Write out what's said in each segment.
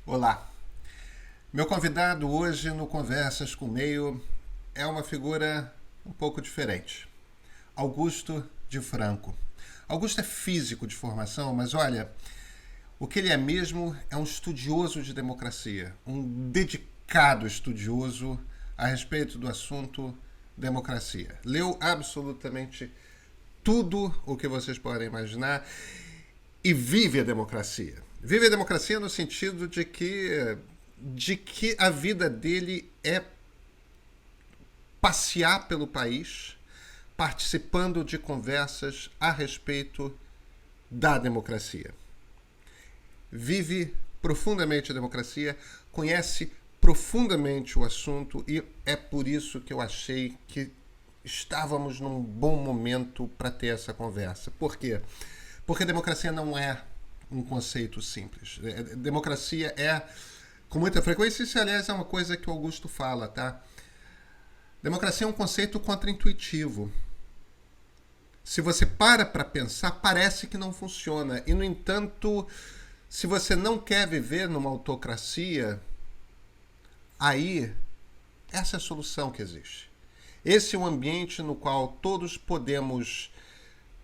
Olá, meu convidado hoje no Conversas com o Meio é uma figura um pouco diferente. Augusto de Franco. Augusto é físico de formação, mas olha, o que ele é mesmo é um estudioso de democracia, um dedicado estudioso a respeito do assunto democracia. Leu absolutamente tudo o que vocês podem imaginar e vive a democracia. Vive a democracia no sentido de que a vida dele é passear pelo país, participando de conversas a respeito da democracia. Vive profundamente a democracia, conhece profundamente o assunto e é por isso que eu achei que estávamos num bom momento para ter essa conversa. Por quê? Porque democracia não é um conceito simples. Democracia é, com muita frequência, isso aliás é uma coisa que o Augusto fala, tá? Democracia é um conceito contraintuitivo. Se você para pensar, parece que não funciona. E, no entanto, se você não quer viver numa autocracia, aí essa é a solução que existe. Esse é um ambiente no qual todos podemos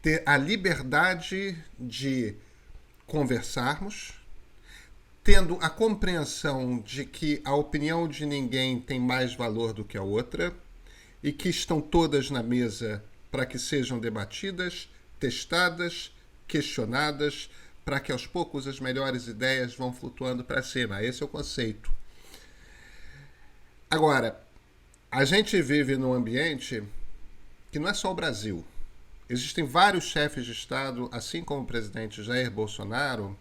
ter a liberdade de conversarmos, tendo a compreensão de que a opinião de ninguém tem mais valor do que a outra e que estão todas na mesa para que sejam debatidas, testadas, questionadas, para que aos poucos as melhores ideias vão flutuando para cima. Esse é o conceito. Agora, a gente vive num ambiente que não é só o Brasil. Existem vários chefes de Estado, assim como o presidente Jair Bolsonaro,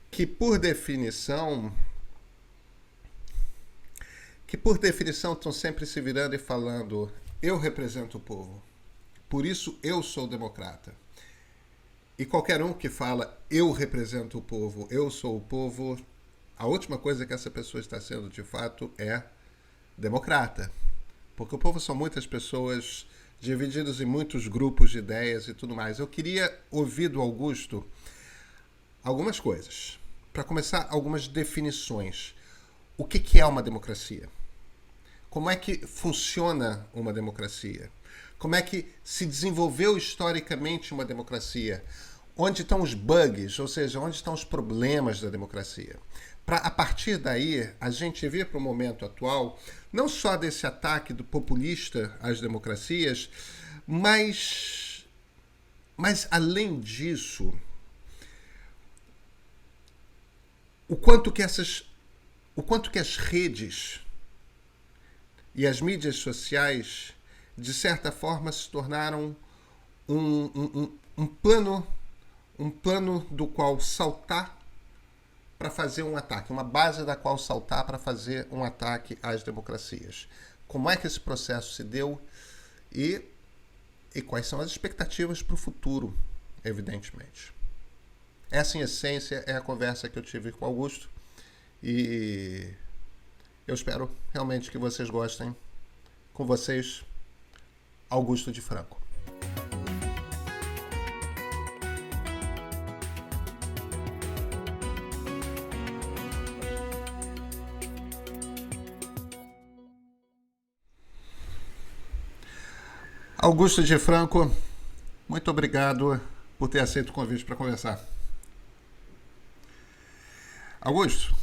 que por definição estão sempre se virando e falando: eu represento o povo, por isso eu sou democrata. E qualquer um que fala eu represento o povo, eu sou o povo, a última coisa que essa pessoa está sendo de fato é democrata. Porque o povo são muitas pessoas divididas em muitos grupos de ideias e tudo mais. Eu queria ouvir do Augusto algumas coisas. Para começar, algumas definições. O que é uma democracia? Como é que funciona uma democracia? Como é que se desenvolveu historicamente uma democracia? Onde estão os bugs, ou seja, onde estão os problemas da democracia? Para, a partir daí, a gente vir para o momento atual, não só desse ataque do populista às democracias, mas além disso, o quanto que as redes e as mídias sociais, de certa forma, se tornaram um plano do qual saltar para fazer um ataque, uma base da qual saltar para fazer um ataque às democracias. Como é que esse processo se deu e quais são as expectativas para o futuro, evidentemente. Essa, em essência, é a conversa que eu tive com o Augusto e eu espero realmente que vocês gostem. Com vocês, Augusto de Franco. Augusto de Franco, muito obrigado por ter aceito o convite para conversar. Augusto,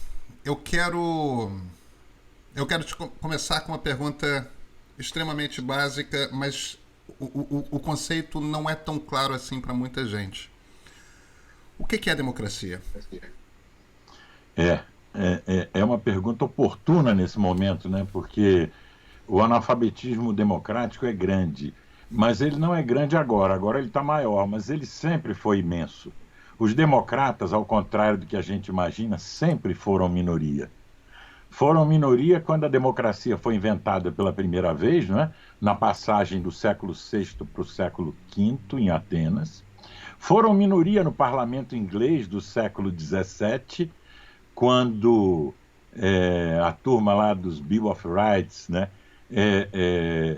eu quero começar com uma pergunta extremamente básica, mas o conceito não é tão claro assim para muita gente. O que é democracia? É uma pergunta oportuna nesse momento, né? Porque o analfabetismo democrático é grande, mas ele não é grande agora ele está maior, mas ele sempre foi imenso. Os democratas, ao contrário do que a gente imagina, sempre foram minoria. Foram minoria quando a democracia foi inventada pela primeira vez, não é? Na passagem do século VI para o século V, em Atenas. Foram minoria no parlamento inglês do século XVII, quando a turma lá dos Bill of Rights, né,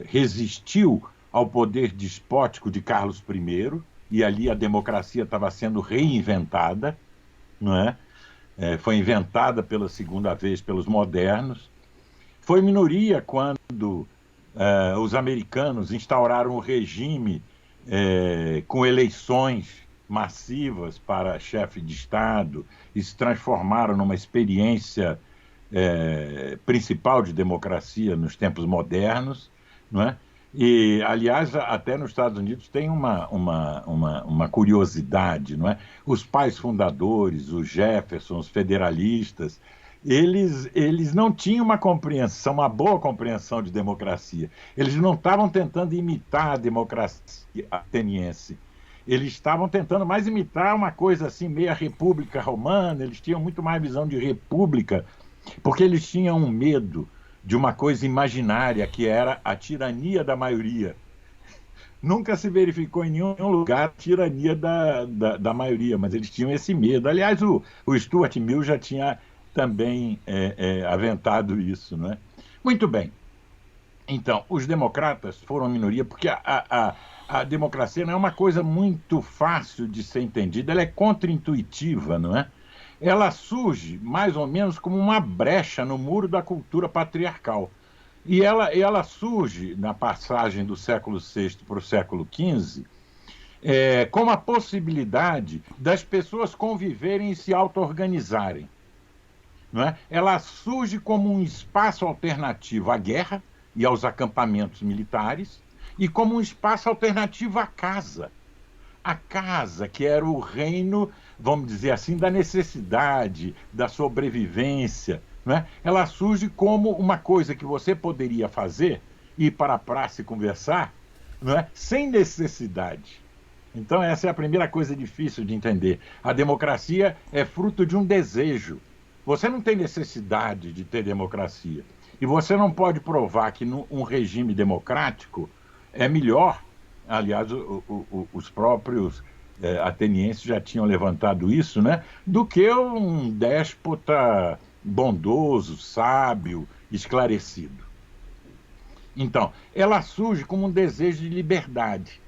resistiu ao poder despótico de Carlos I, e ali a democracia estava sendo reinventada, não é? foi inventada pela segunda vez pelos modernos. Foi minoria quando os americanos instauraram o regime com eleições massivas para chefe de Estado e se transformaram numa experiência principal de democracia nos tempos modernos, não é? E, aliás, até nos Estados Unidos tem uma curiosidade, não é? Os pais fundadores, os Jefferson, os federalistas, eles não tinham uma compreensão, uma boa compreensão de democracia. Eles não estavam tentando imitar a democracia ateniense. Eles estavam tentando mais imitar uma coisa assim, meia república romana. Eles tinham muito mais visão de república, porque eles tinham um medo de uma coisa imaginária, que era a tirania da maioria. Nunca se verificou em nenhum lugar a tirania da maioria, mas eles tinham esse medo. Aliás, o Stuart Mill já tinha também aventado isso, não é? Muito bem. Então, os democratas foram a minoria, porque a democracia não é uma coisa muito fácil de ser entendida, ela é contraintuitiva, não é? Ela surge mais ou menos como uma brecha no muro da cultura patriarcal. E ela surge na passagem do século VI para o século XV como a possibilidade das pessoas conviverem e se auto-organizarem. Não é? Ela surge como um espaço alternativo à guerra e aos acampamentos militares e como um espaço alternativo à casa. A casa, que era o reino, vamos dizer assim, da necessidade, da sobrevivência, não é? Ela surge como uma coisa que você poderia fazer, ir para a praça e conversar, não é? Sem necessidade. Então essa é a primeira coisa difícil de entender. A democracia é fruto de um desejo. Você não tem necessidade de ter democracia. E você não pode provar que um regime democrático é melhor. Aliás, os próprios atenienses já tinham levantado isso, né? Do que um déspota bondoso, sábio, esclarecido. Então, ela surge como um desejo de liberdade.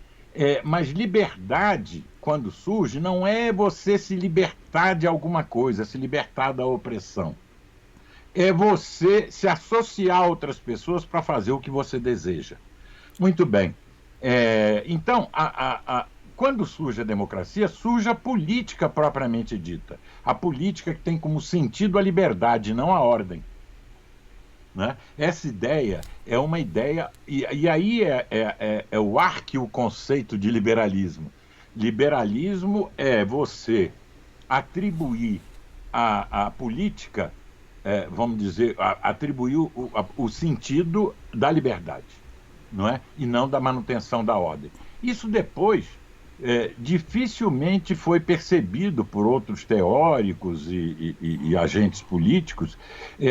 Mas liberdade, quando surge, não é você se libertar de alguma coisa, se libertar da opressão. É você se associar a outras pessoas para fazer o que você deseja. Muito bem. Então, quando surge a democracia, surge a política propriamente dita. A política que tem como sentido a liberdade, não a ordem. Né? Essa ideia é uma ideia, e aí é o conceito de liberalismo. Liberalismo é você atribuir à política, vamos dizer, atribuir o sentido da liberdade, não é? E não da manutenção da ordem. Isso depois dificilmente foi percebido por outros teóricos e agentes políticos.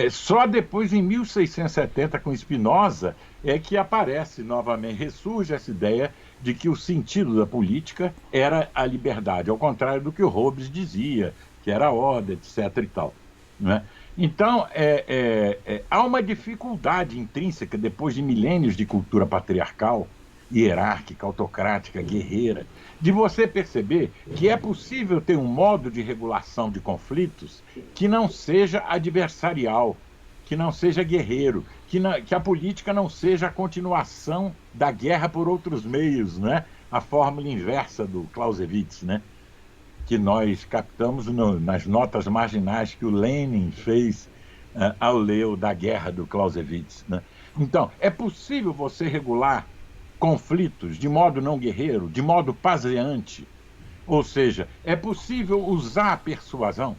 Só depois, em 1670, com Spinoza, é que aparece novamente, ressurge essa ideia de que o sentido da política era a liberdade, ao contrário do que o Hobbes dizia, que era a ordem, etc. e tal, não é? Então, há uma dificuldade intrínseca, depois de milênios de cultura patriarcal, hierárquica, autocrática, guerreira, de você perceber que é possível ter um modo de regulação de conflitos que não seja adversarial, que não seja guerreiro, que a política não seja a continuação da guerra por outros meios, né? A fórmula inversa do Clausewitz, né? Que nós captamos nas notas marginais que o Lenin fez ao ler o Da Guerra do Clausewitz, né? Então, é possível você regular conflitos de modo não guerreiro, de modo paseante. Ou seja, é possível usar a persuasão,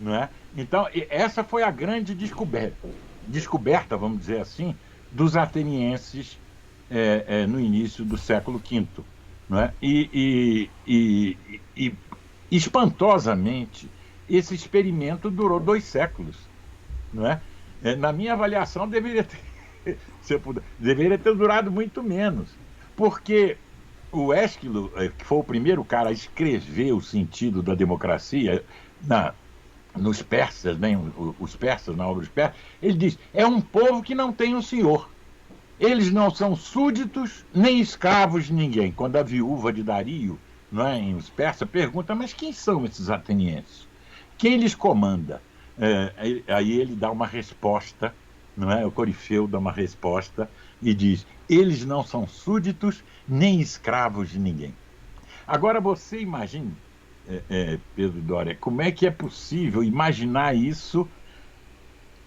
não é? Então, essa foi a grande descoberta, vamos dizer assim, dos atenienses no início do século V. Não é? E espantosamente, esse experimento durou 2 séculos. Não é? Na minha avaliação, deveria ter durado muito menos, porque o Ésquilo, que foi o primeiro cara a escrever o sentido da democracia nos persas, né, os persas, na obra dos persas, ele diz: é um povo que não tem um senhor. Eles não são súditos nem escravos de ninguém. Quando a viúva de Dario, não é, em Os Persas, pergunta: mas quem são esses atenienses? Quem lhes comanda? Aí ele dá uma resposta, não é? O Corifeu dá uma resposta e diz: eles não são súditos nem escravos de ninguém. Agora você imagine, Pedro Doria, como é que é possível imaginar isso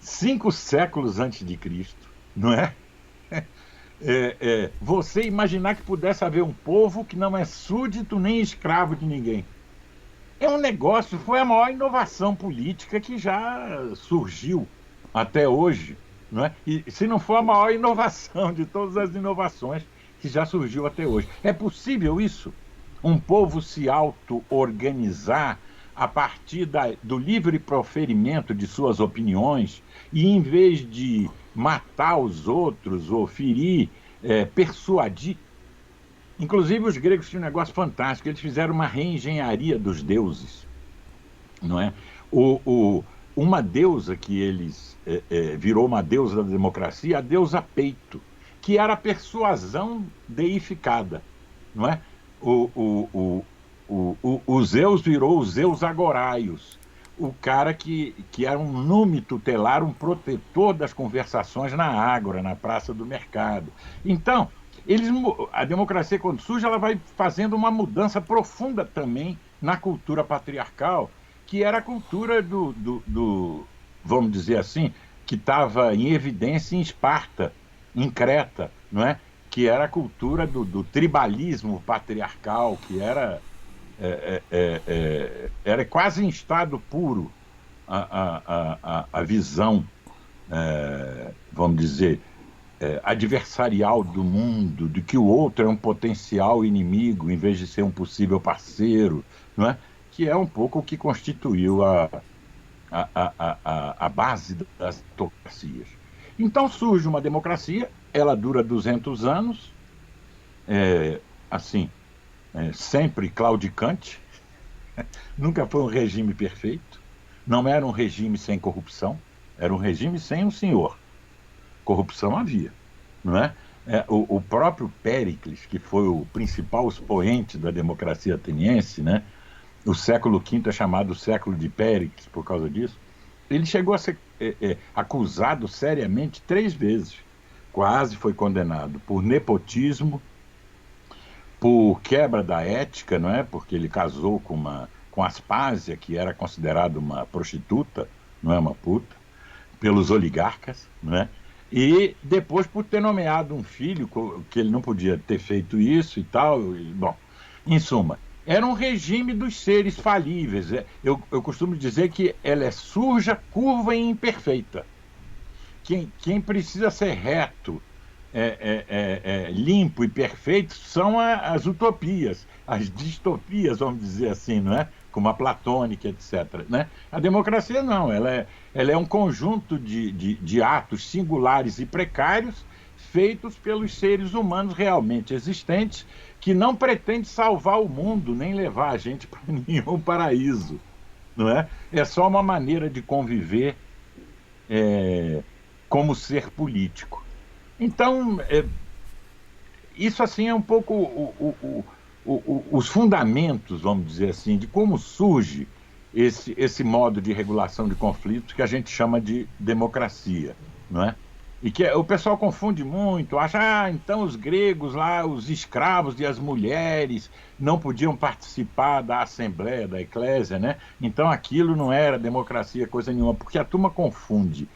5 séculos antes de Cristo, não é? Você imaginar que pudesse haver um povo que não é súdito nem escravo de ninguém. É um negócio, foi a maior inovação política que já surgiu até hoje, não é? E se não for a maior inovação de todas as inovações que já surgiu até hoje. É possível isso? Um povo se auto-organizar a partir do livre proferimento de suas opiniões e, em vez de matar os outros ou ferir, persuadir. Inclusive, os gregos tinham um negócio fantástico, eles fizeram uma reengenharia dos deuses, não é? Uma deusa que eles virou uma deusa da democracia, a deusa Peito, que era a persuasão deificada, não é? O Zeus virou o Zeus Agoraios, o cara que era um nume tutelar, um protetor das conversações na ágora, na praça do mercado. Então, a democracia, quando surge, ela vai fazendo uma mudança profunda também na cultura patriarcal, que era a cultura vamos dizer assim, que estava em evidência em Esparta, em Creta, não é? Que era a cultura do tribalismo patriarcal, que era quase em estado puro a visão, vamos dizer, adversarial do mundo, de que o outro é um potencial inimigo em vez de ser um possível parceiro, não é? Que é um pouco o que constituiu a base das autocracias. Então surge uma democracia, ela dura 200 anos, assim, sempre claudicante, nunca foi um regime perfeito, não era um regime sem corrupção, era um regime sem um senhor. Corrupção havia, não é? O próprio Péricles, que foi o principal expoente da democracia ateniense, né? O século V é chamado século de Péricles por causa disso. Ele chegou a ser acusado seriamente 3 vezes. Quase foi condenado por nepotismo, por quebra da ética, não é? Porque ele casou com Aspásia, que era considerada uma prostituta, não é uma puta, pelos oligarcas, não é? E depois por ter nomeado um filho, que ele não podia ter feito isso e tal. Bom, em suma, era um regime dos seres falíveis. Eu costumo dizer que ela é suja, curva e imperfeita. Quem precisa ser reto, limpo e perfeito são as utopias, as distopias, vamos dizer assim, não é? Como a platônica, etc. Né? A democracia não, ela é um conjunto de atos singulares e precários feitos pelos seres humanos realmente existentes, que não pretende salvar o mundo, nem levar a gente para nenhum paraíso. Não é? É só uma maneira de conviver como ser político. Então, isso assim é um pouco os fundamentos, vamos dizer assim, de como surge esse modo de regulação de conflitos que a gente chama de democracia, não é? E que o pessoal confunde muito, acha, então os gregos lá, os escravos e as mulheres não podiam participar da Assembleia, da Eclésia, né? Então aquilo não era democracia, coisa nenhuma, porque a turma confunde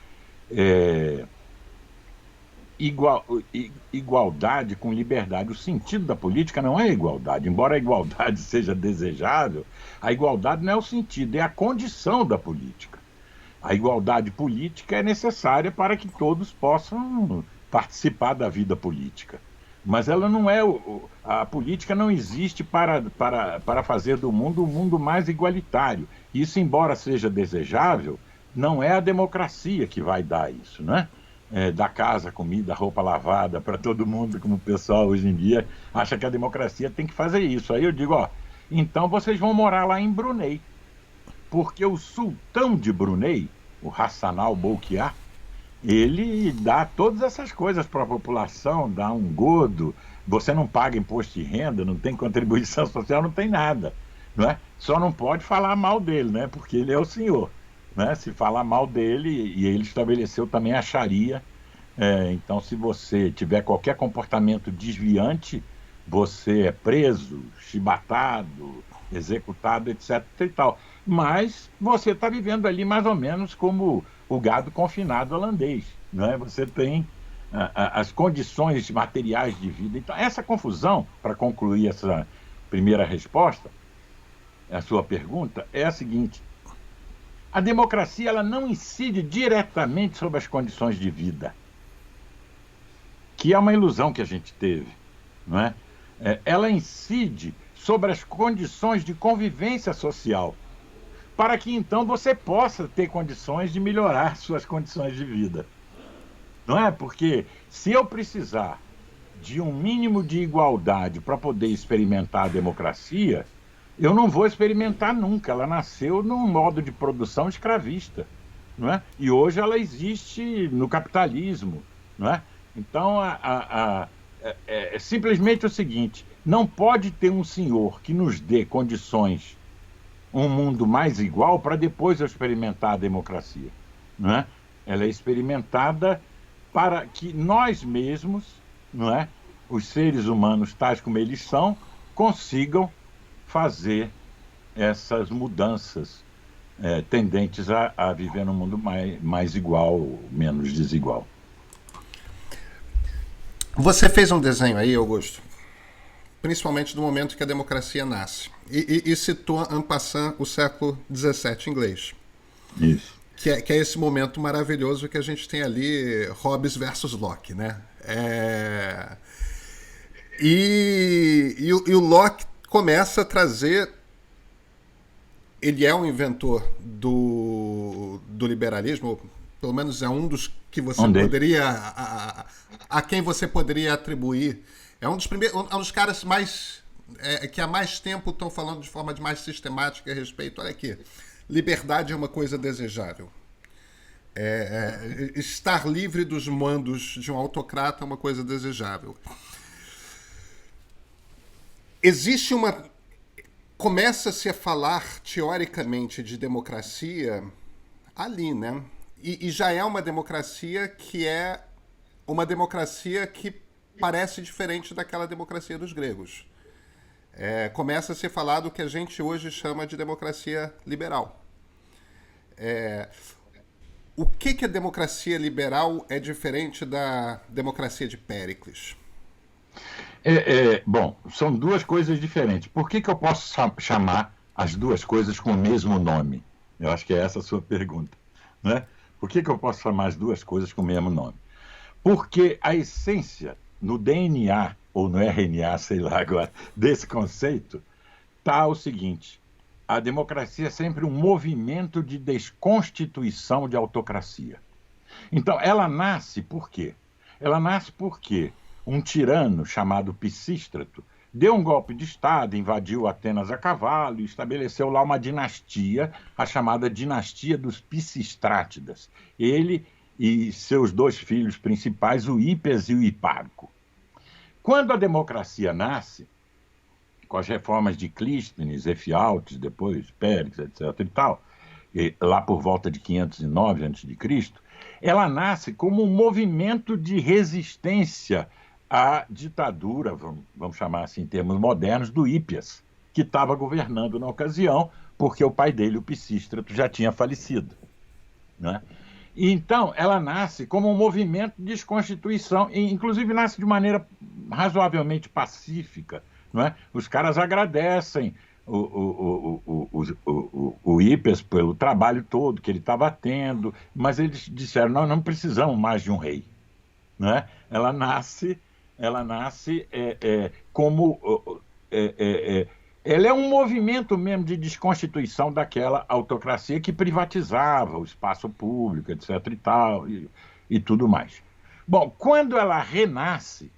igualdade com liberdade. O sentido da política não é igualdade. Embora a igualdade seja desejável, a igualdade não é o sentido, é a condição da política. A igualdade política é necessária para que todos possam participar da vida política. Mas ela não é. A política não existe para fazer do mundo um mundo mais igualitário. Isso, embora seja desejável, não é a democracia que vai dar isso, né? Dar casa, comida, roupa lavada para todo mundo, como o pessoal hoje em dia acha que a democracia tem que fazer isso. Aí eu digo, então vocês vão morar lá em Brunei, porque o sultão de Brunei, o Hassan al-Bolkiah, ele dá todas essas coisas para a população, dá um godo, você não paga imposto de renda, não tem contribuição social, não tem nada. não é? Só não pode falar mal dele, né? Porque ele é o senhor, né? Se falar mal dele, e ele estabeleceu também a Sharia, então se você tiver qualquer comportamento desviante, você é preso, chibatado, executado, etc. e tal. Mas você está vivendo ali mais ou menos como o gado confinado holandês, não é? Você tem as condições materiais de vida. Então, essa confusão, para concluir essa primeira resposta, a sua pergunta, é a seguinte: a democracia ela não incide diretamente sobre as condições de vida, que é uma ilusão que a gente teve, não é? Ela incide sobre as condições de convivência social, para que então você possa ter condições de melhorar suas condições de vida. Não é? Porque se eu precisar de um mínimo de igualdade para poder experimentar a democracia, eu não vou experimentar nunca. Ela nasceu num modo de produção escravista, não é? E hoje ela existe no capitalismo, não é? Então, é simplesmente o seguinte: não pode ter um senhor que nos dê condições, um mundo mais igual, para depois eu experimentar a democracia, não é? Ela é experimentada para que nós mesmos, não é? Os seres humanos, tais como eles são, consigam fazer essas mudanças tendentes a viver num mundo mais igual, menos desigual. Você fez um desenho aí, Augusto, principalmente do momento que a democracia nasce, e citou en passant o século XVII inglês, Isso. que é esse momento maravilhoso que a gente tem ali, Hobbes versus Locke, né? E o Locke começa a trazer. Ele é um inventor do liberalismo, pelo menos é um dos que você poderia. A quem você poderia atribuir. É um dos primeiros. Um dos caras mais. Que há mais tempo estão falando de forma mais sistemática a respeito. Olha aqui. Liberdade é uma coisa desejável. Estar livre dos mandos de um autocrata é uma coisa desejável. Existe uma. Começa-se a falar teoricamente de democracia ali, né? E já é uma democracia que parece diferente daquela democracia dos gregos. Começa a ser falado o que a gente hoje chama de democracia liberal. O que a democracia liberal é diferente da democracia de Péricles? Bom, são duas coisas diferentes. Por que eu posso chamar as duas coisas com o mesmo nome? Eu acho que é essa a sua pergunta, né? Por que eu posso chamar as duas coisas com o mesmo nome? Porque a essência, no DNA, ou no RNA, sei lá agora, desse conceito, está o seguinte: a democracia é sempre um movimento de desconstituição de autocracia. Então, ela nasce por quê? Ela nasce porque um tirano chamado Pisístrato deu um golpe de Estado, invadiu Atenas a cavalo e estabeleceu lá uma dinastia, a chamada dinastia dos Pisístrátidas. Ele e seus dois filhos principais, o Hípias e o Hipparco. Quando a democracia nasce, com as reformas de Clístenes, Efialtes, depois Péricles, etc. e tal, lá por volta de 509 a.C., ela nasce como um movimento de resistência à ditadura, vamos chamar assim em termos modernos, do Hípias, que estava governando na ocasião, porque o pai dele, o Pisístrato, já tinha falecido, né? E então ela nasce como um movimento de desconstituição, e inclusive nasce de maneira razoavelmente pacífica, não é? Os caras agradecem o Hípias pelo trabalho todo que ele estava tendo, mas eles disseram: não precisamos mais de um rei, não é? Ela nasce como ela é um movimento mesmo de desconstituição daquela autocracia que privatizava o espaço público, etc. e tal, e tudo mais. Bom, quando ela renasce,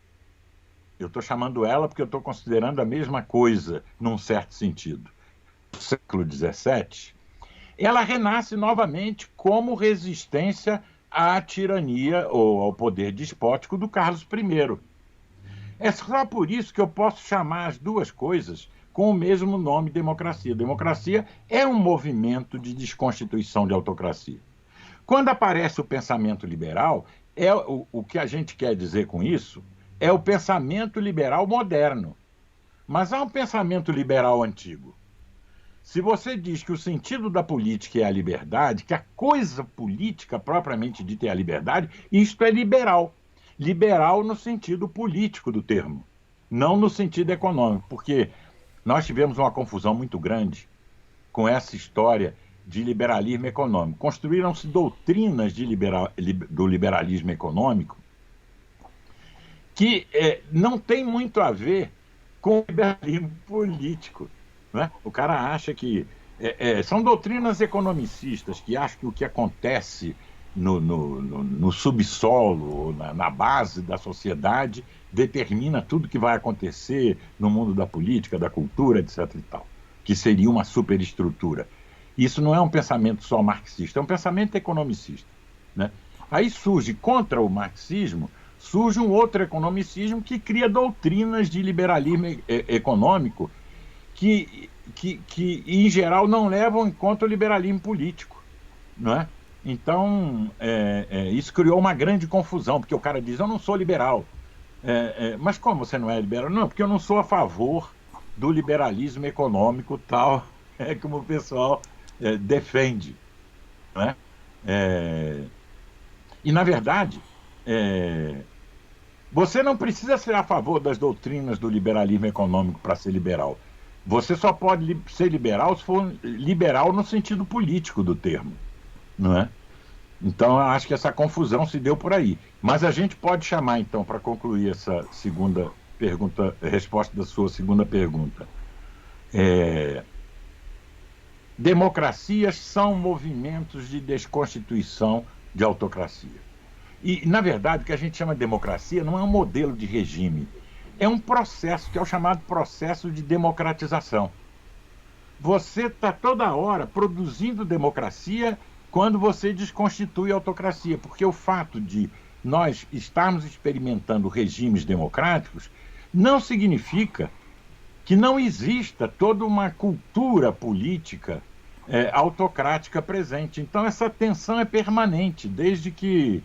eu estou chamando ela porque eu estou considerando a mesma coisa, num certo sentido, no século XVII, ela renasce novamente como resistência à tirania ou ao poder despótico do Carlos I. É só por isso que eu posso chamar as duas coisas com o mesmo nome, democracia. Democracia é um movimento de desconstituição de autocracia. Quando aparece o pensamento liberal, o que a gente quer dizer com isso é o pensamento liberal moderno. Mas há um pensamento liberal antigo. Se você diz que o sentido da política é a liberdade, que a coisa política propriamente dita é a liberdade, isto é liberal. Liberal no sentido político do termo, não no sentido econômico, porque nós tivemos uma confusão muito grande com essa história de liberalismo econômico. Construíram-se doutrinas do liberalismo econômico que não tem muito a ver com o liberalismo político. Né? O cara acha que... são doutrinas economicistas que acham que o que acontece no subsolo, na base da sociedade, determina tudo que vai acontecer no mundo da política, da cultura, etc. e tal, que seria uma superestrutura. Isso não é um pensamento só marxista, é um pensamento economicista. Né? Aí surge, contra o marxismo, surge um outro economicismo que cria doutrinas de liberalismo econômico que, em geral, não levam em conta o liberalismo político. Não é? Então, isso criou uma grande confusão, porque o cara diz, eu não sou liberal. Mas como você não é liberal? Não, porque eu não sou a favor do liberalismo econômico tal, como o pessoal defende. Né? E, na verdade, você não precisa ser a favor das doutrinas do liberalismo econômico para ser liberal. Você só pode ser liberal se for liberal no sentido político do termo. Não é? Então, eu acho que essa confusão se deu por aí. Mas a gente pode chamar, então, para concluir essa segunda pergunta, resposta da sua segunda pergunta. Democracias são movimentos de desconstituição de autocracia. E, na verdade, o que a gente chama de democracia não é um modelo de regime. É um processo, que é o chamado processo de democratização. Você está toda hora produzindo democracia quando você desconstitui a autocracia, porque o fato de nós estarmos experimentando regimes democráticos não significa que não exista toda uma cultura política autocrática presente. Então essa tensão é permanente, desde que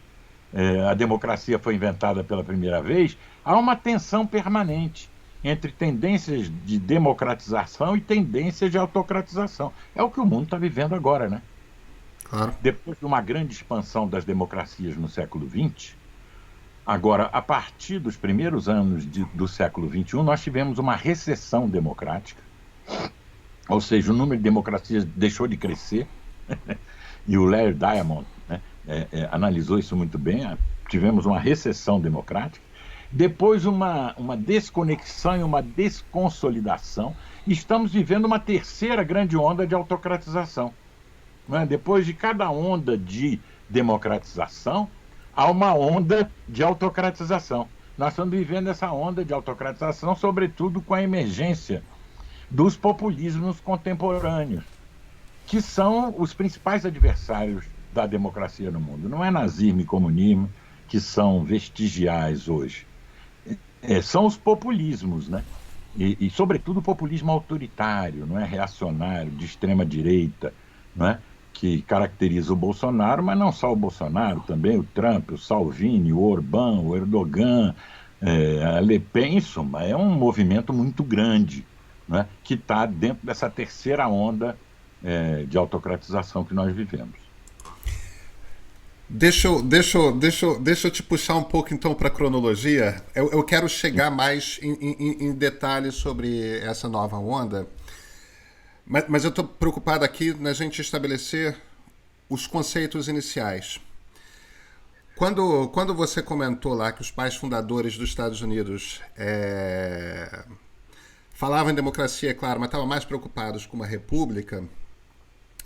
a democracia foi inventada pela primeira vez, há uma tensão permanente entre tendências de democratização e tendências de autocratização. É o que o mundo está vivendo agora, né? Claro. Depois de uma grande expansão das democracias no século XX, agora, a partir dos primeiros anos do século XXI, nós tivemos uma recessão democrática, ou seja, o número de democracias deixou de crescer, e o Larry Diamond analisou isso muito bem. Tivemos uma recessão democrática, depois uma desconexão e uma desconsolidação, e estamos vivendo uma terceira grande onda de autocratização. Depois de cada onda de democratização, há uma onda de autocratização. Nós estamos vivendo essa onda de autocratização, sobretudo com a emergência dos populismos contemporâneos, que são os principais adversários da democracia no mundo. Não é nazismo e comunismo que são vestigiais hoje. São os populismos, né? E sobretudo o populismo autoritário, não é? Reacionário, de extrema-direita, não é? Que caracteriza o Bolsonaro, mas não só o Bolsonaro, também o Trump, o Salvini, o Orbán, o Erdogan, a Le Pen. Em suma, é um movimento muito grande, né, que está dentro dessa terceira onda de autocratização que nós vivemos. Deixa eu te puxar um pouco então para a cronologia. Eu quero chegar mais em detalhes sobre essa nova onda. Mas eu estou preocupado aqui na gente estabelecer os conceitos iniciais. Quando você comentou lá que os pais fundadores dos Estados Unidos falavam em democracia, é claro, mas estavam mais preocupados com uma república,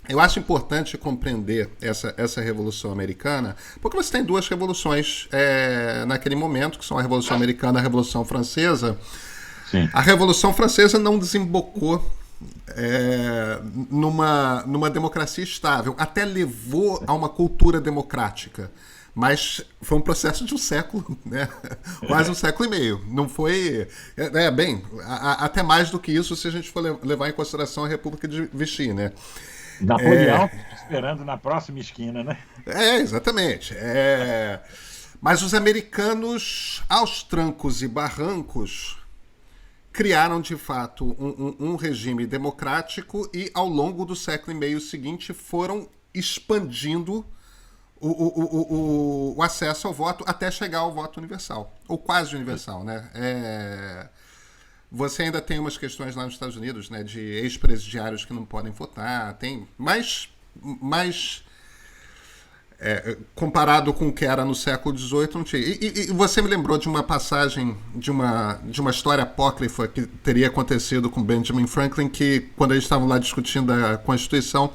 eu acho importante compreender essa Revolução Americana, porque você tem duas revoluções naquele momento, que são a Revolução Americana e a Revolução Francesa. Sim. A Revolução Francesa não desembocou numa democracia estável, até levou a uma cultura democrática, Mas foi um processo de um século, né? Quase um século e meio. Não foi. Bem, até mais do que isso se a gente for levar em consideração a República de Vichy, né? Napoleão esperando na próxima esquina, né? Exatamente. Mas os americanos, aos trancos e barrancos, criaram de fato um regime democrático e ao longo do século e meio seguinte foram expandindo o acesso ao voto até chegar ao voto universal, ou quase universal, né? Você ainda tem umas questões lá nos Estados Unidos, né, de ex-presidiários que não podem votar, tem, mas comparado com o que era no século XVIII, não tinha. E você me lembrou de uma passagem de uma história apócrifa que teria acontecido com Benjamin Franklin, que quando eles estavam lá discutindo a Constituição,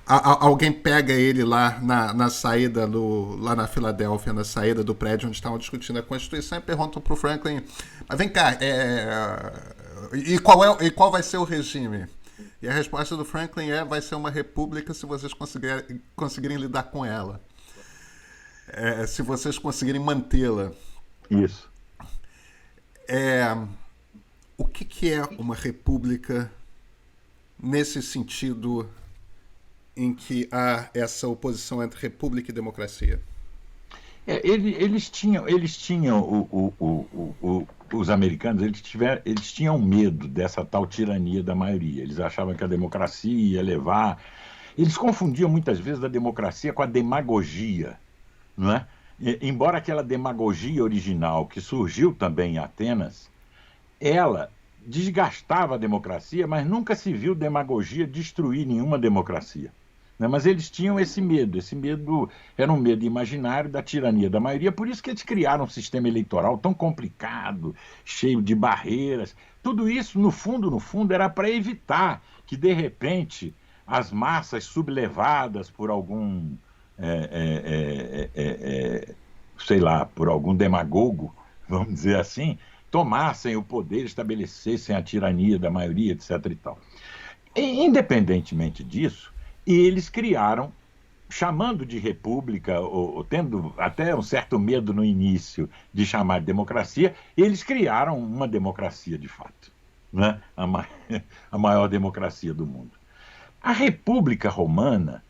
alguém pega ele lá na saída, lá na Filadélfia, na saída do prédio onde estavam discutindo a Constituição, e perguntam para o Franklin, mas vem cá, e qual vai ser o regime? E a resposta do Franklin vai ser uma república se vocês conseguirem lidar com ela. Se vocês conseguirem mantê-la. Isso. O que é uma república nesse sentido em que há essa oposição entre república e democracia? Eles tinham os americanos, eles tinham medo dessa tal tirania da maioria. Eles achavam que a democracia ia levar. Eles confundiam muitas vezes a democracia com a demagogia, não é? Embora aquela demagogia original que surgiu também em Atenas, ela desgastava a democracia, mas nunca se viu demagogia destruir nenhuma democracia. Mas eles tinham esse medo era um medo imaginário da tirania da maioria, por isso que eles criaram um sistema eleitoral tão complicado, cheio de barreiras. Tudo isso, no fundo, era para evitar que, de repente, as massas sublevadas por algum, sei lá, por algum demagogo, vamos dizer assim, tomassem o poder, estabelecessem a tirania da maioria, etc. e tal. Independentemente disso, eles criaram, chamando de república, ou tendo até um certo medo no início de chamar de democracia, eles criaram uma democracia de fato, né? A maior democracia do mundo. A República Romana,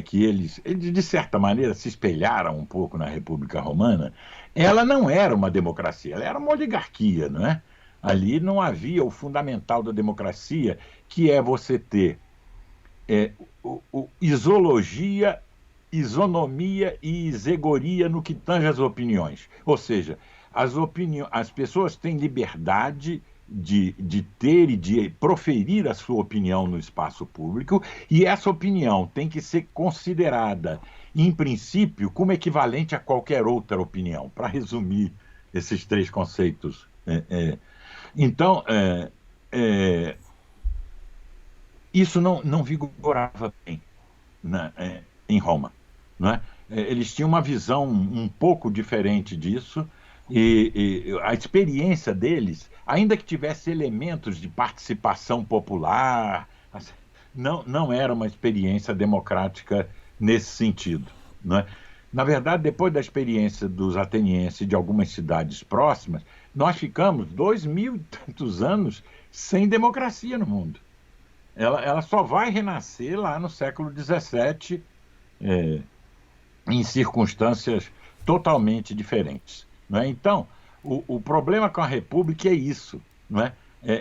que eles, de certa maneira, se espelharam um pouco na República Romana, ela não era uma democracia, ela era uma oligarquia, não é? Ali não havia o fundamental da democracia, que é você ter isologia, isonomia e isegoria no que tange às opiniões. Ou seja, as pessoas têm liberdade de ter e de proferir a sua opinião no espaço público, e essa opinião tem que ser considerada, em princípio, como equivalente a qualquer outra opinião, para resumir esses três conceitos. Então, isso não vigorava bem em Roma, não é? Eles tinham uma visão um pouco diferente disso, e a experiência deles, ainda que tivesse elementos de participação popular, não era uma experiência democrática nesse sentido, não é? Na verdade, depois da experiência dos atenienses e de algumas cidades próximas, nós ficamos 2000 e tantos anos sem democracia no mundo. Ela só vai renascer lá no século XVII, em circunstâncias totalmente diferentes, não é? Então, o problema com a República é isso, não é?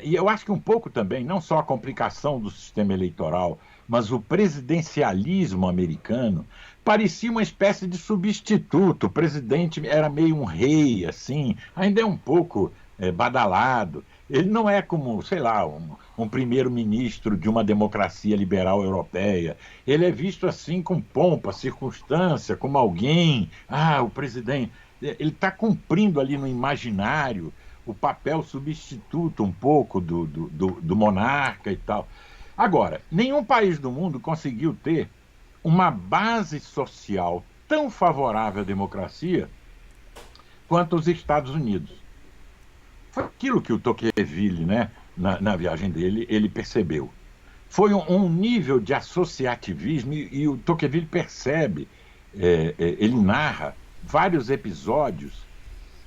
E eu acho que um pouco também, não só a complicação do sistema eleitoral, mas o presidencialismo americano parecia uma espécie de substituto. O presidente era meio um rei, assim, ainda é um pouco badalado. Ele não é como, sei lá, um primeiro-ministro de uma democracia liberal europeia. Ele é visto assim com pompa, circunstância, como alguém, o presidente. Ele está cumprindo ali no imaginário o papel substituto um pouco do monarca e tal. Agora, nenhum país do mundo conseguiu ter uma base social tão favorável à democracia quanto os Estados Unidos. Foi aquilo que o Tocqueville, né, na viagem dele, ele percebeu. Foi um nível de associativismo, e o Tocqueville percebe ele narra vários episódios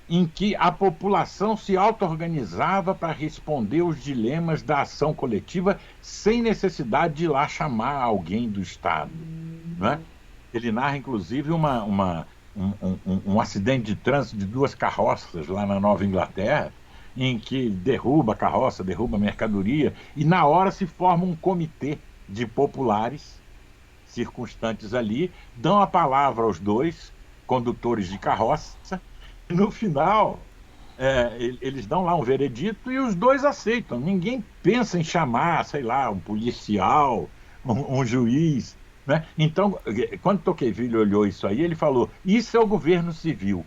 em que a população se auto-organizava para responder os dilemas da ação coletiva sem necessidade de ir lá chamar alguém do Estado. Não é? Ele narra, inclusive, um acidente de trânsito de duas carroças lá na Nova Inglaterra, em que derruba a carroça, derruba a mercadoria, e na hora se forma um comitê de populares circunstantes ali, dão a palavra aos dois condutores de carroça, e no final eles dão lá um veredito e os dois aceitam. Ninguém pensa em chamar, sei lá, um policial, um juiz. Né? Então, quando Tocqueville olhou isso aí, ele falou, isso é o governo civil.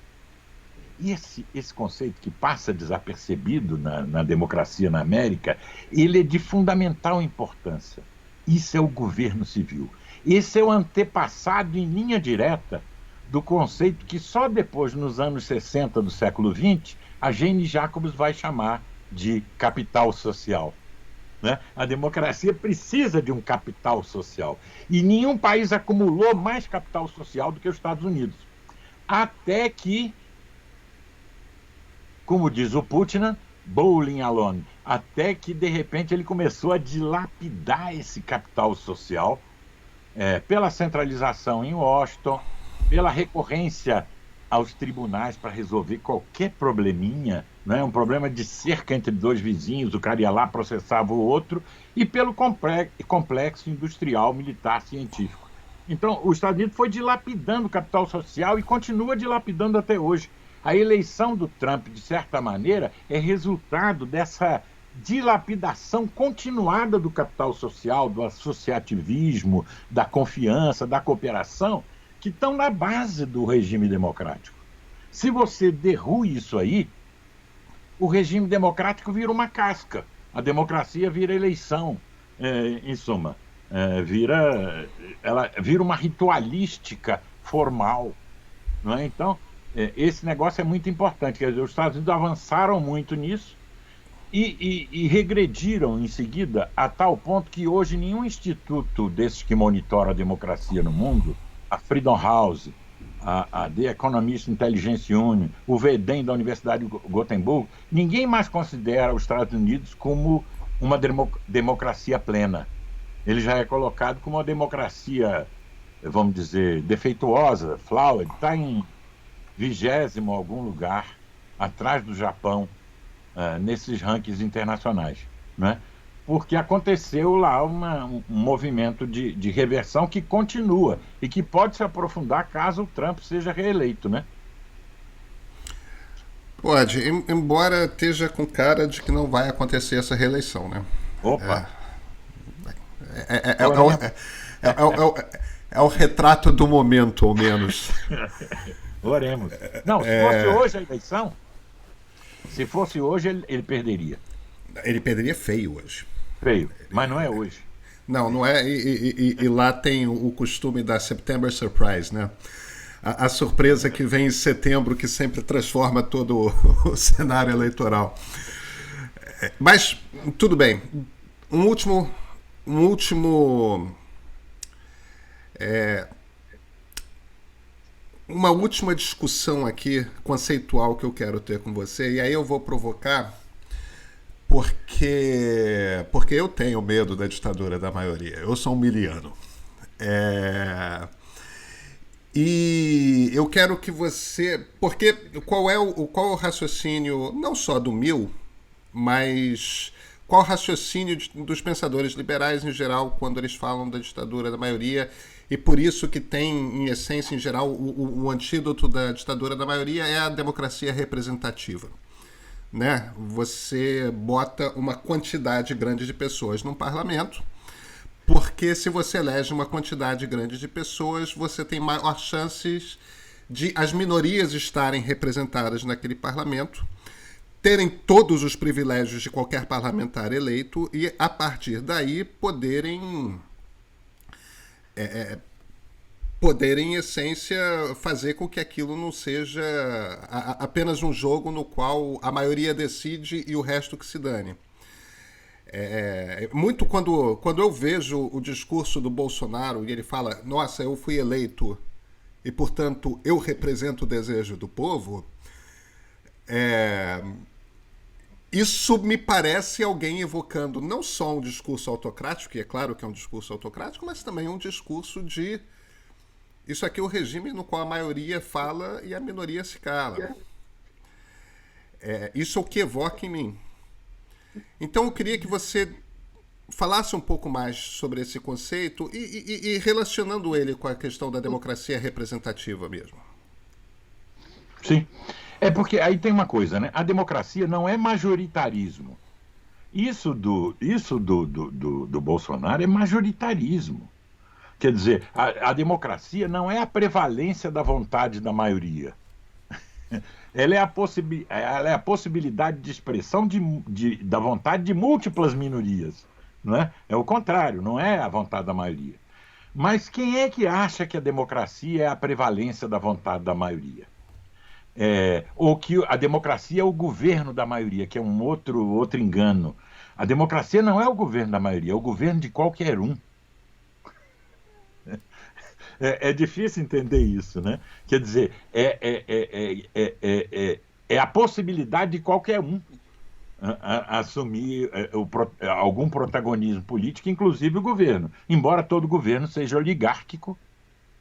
E esse conceito que passa desapercebido na democracia na América, ele é de fundamental importância. Isso é o governo civil. Esse é o antepassado em linha direta do conceito que só depois, nos anos 60 do século XX, a Jane Jacobs vai chamar de capital social. Né? A democracia precisa de um capital social. E nenhum país acumulou mais capital social do que os Estados Unidos. Até que, como diz o Putin, bowling alone, até que, de repente, ele começou a dilapidar esse capital social pela centralização em Washington, pela recorrência aos tribunais para resolver qualquer probleminha, né? Um problema de cerca entre dois vizinhos, o cara ia lá, processava o outro, e pelo complexo industrial, militar, científico. Então, os Estados Unidos foi dilapidando o capital social e continua dilapidando até hoje. A eleição do Trump, de certa maneira, é resultado dessa dilapidação continuada do capital social, do associativismo, da confiança, da cooperação, que estão na base do regime democrático. Se você derrui isso aí, o regime democrático vira uma casca, a democracia vira eleição, em suma, ela vira uma ritualística formal. Não é? Então, esse negócio é muito importante. Quer dizer, os Estados Unidos avançaram muito nisso e regrediram em seguida a tal ponto que hoje nenhum instituto desses que monitora a democracia no mundo, a Freedom House, a The Economist Intelligence Union, o VEDEM da Universidade de Gotemburgo, ninguém mais considera os Estados Unidos como uma democracia plena. Ele já é colocado como uma democracia, vamos dizer, defeituosa, flawed, está em 20º algum lugar, atrás do Japão, nesses rankings internacionais, né? Porque aconteceu lá um movimento de reversão que continua e que pode se aprofundar caso o Trump seja reeleito, né? Pode, embora esteja com cara de que não vai acontecer essa reeleição, né? Opa! É o retrato do momento, ou menos. Oremos. Não, se fosse hoje a eleição, se fosse hoje, ele perderia. Ele perderia feio hoje. Feio, mas não é hoje. Não é. E lá tem o costume da September Surprise, né? A surpresa que vem em setembro, que sempre transforma todo o cenário eleitoral. Mas, tudo bem. Uma última discussão aqui, conceitual, que eu quero ter com você, e aí eu vou provocar, porque eu tenho medo da ditadura da maioria. Eu sou um miliano. E eu quero que você... Porque qual é o raciocínio, não só do Mill, mas qual o raciocínio dos pensadores liberais em geral quando eles falam da ditadura da maioria? E por isso que tem, em essência, em geral, o antídoto da ditadura da maioria é a democracia representativa. Né? Você bota uma quantidade grande de pessoas num parlamento, porque se você elege uma quantidade grande de pessoas, você tem maior chances de as minorias estarem representadas naquele parlamento, terem todos os privilégios de qualquer parlamentar eleito e, a partir daí, poderem, em essência, fazer com que aquilo não seja apenas um jogo no qual a maioria decide e o resto que se dane. Muito quando eu vejo o discurso do Bolsonaro e ele fala, nossa, eu fui eleito e, portanto, eu represento o desejo do povo, isso me parece alguém evocando não só um discurso autocrático, que é claro que é um discurso autocrático, mas também um discurso de isso aqui é o regime no qual a maioria fala e a minoria se cala. Isso é o que evoca em mim. Então eu queria que você falasse um pouco mais sobre esse conceito e relacionando ele com a questão da democracia representativa mesmo. Sim. É porque aí tem uma coisa, né? A democracia não é majoritarismo. Isso do Bolsonaro é majoritarismo. Quer dizer, a democracia não é a prevalência da vontade da maioria. Ela é a possibilidade de expressão da vontade de múltiplas minorias. Não é? É o contrário, não é a vontade da maioria. Mas quem é que acha que a democracia é a prevalência da vontade da maioria? Ou que a democracia é o governo da maioria, que é um outro engano. A democracia não é o governo da maioria, é o governo de qualquer um. É difícil entender isso, né? Quer dizer, é a possibilidade de qualquer um assumir algum protagonismo político, inclusive o governo. Embora todo governo seja oligárquico,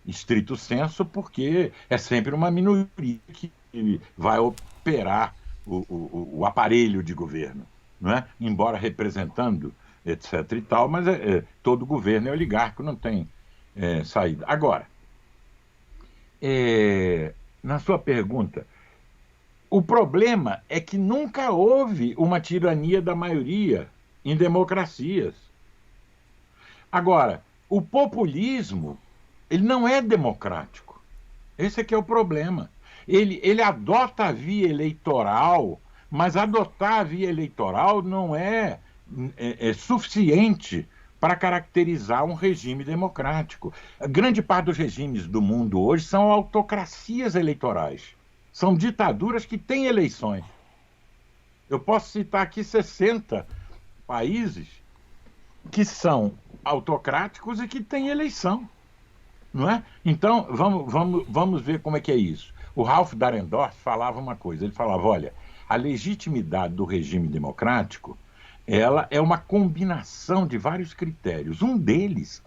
estrito sensu, porque é sempre uma minoria que vai operar o aparelho de governo, não é? Embora representando, etc. e tal, mas todo governo é oligárquico, não tem saída. Agora, na sua pergunta, o problema é que nunca houve uma tirania da maioria em democracias. Agora, o populismo, ele não é democrático. Esse é que é o problema. Ele adota a via eleitoral, mas adotar a via eleitoral não é suficiente para caracterizar um regime democrático. A grande parte dos regimes do mundo hoje são autocracias eleitorais. São ditaduras que têm eleições. Eu posso citar aqui 60 países que são autocráticos e que têm eleição. Não é? Então, vamos ver como é que é isso. O Ralph Dahrendorf falava uma coisa, ele falava, olha, a legitimidade do regime democrático, ela é uma combinação de vários critérios. Um deles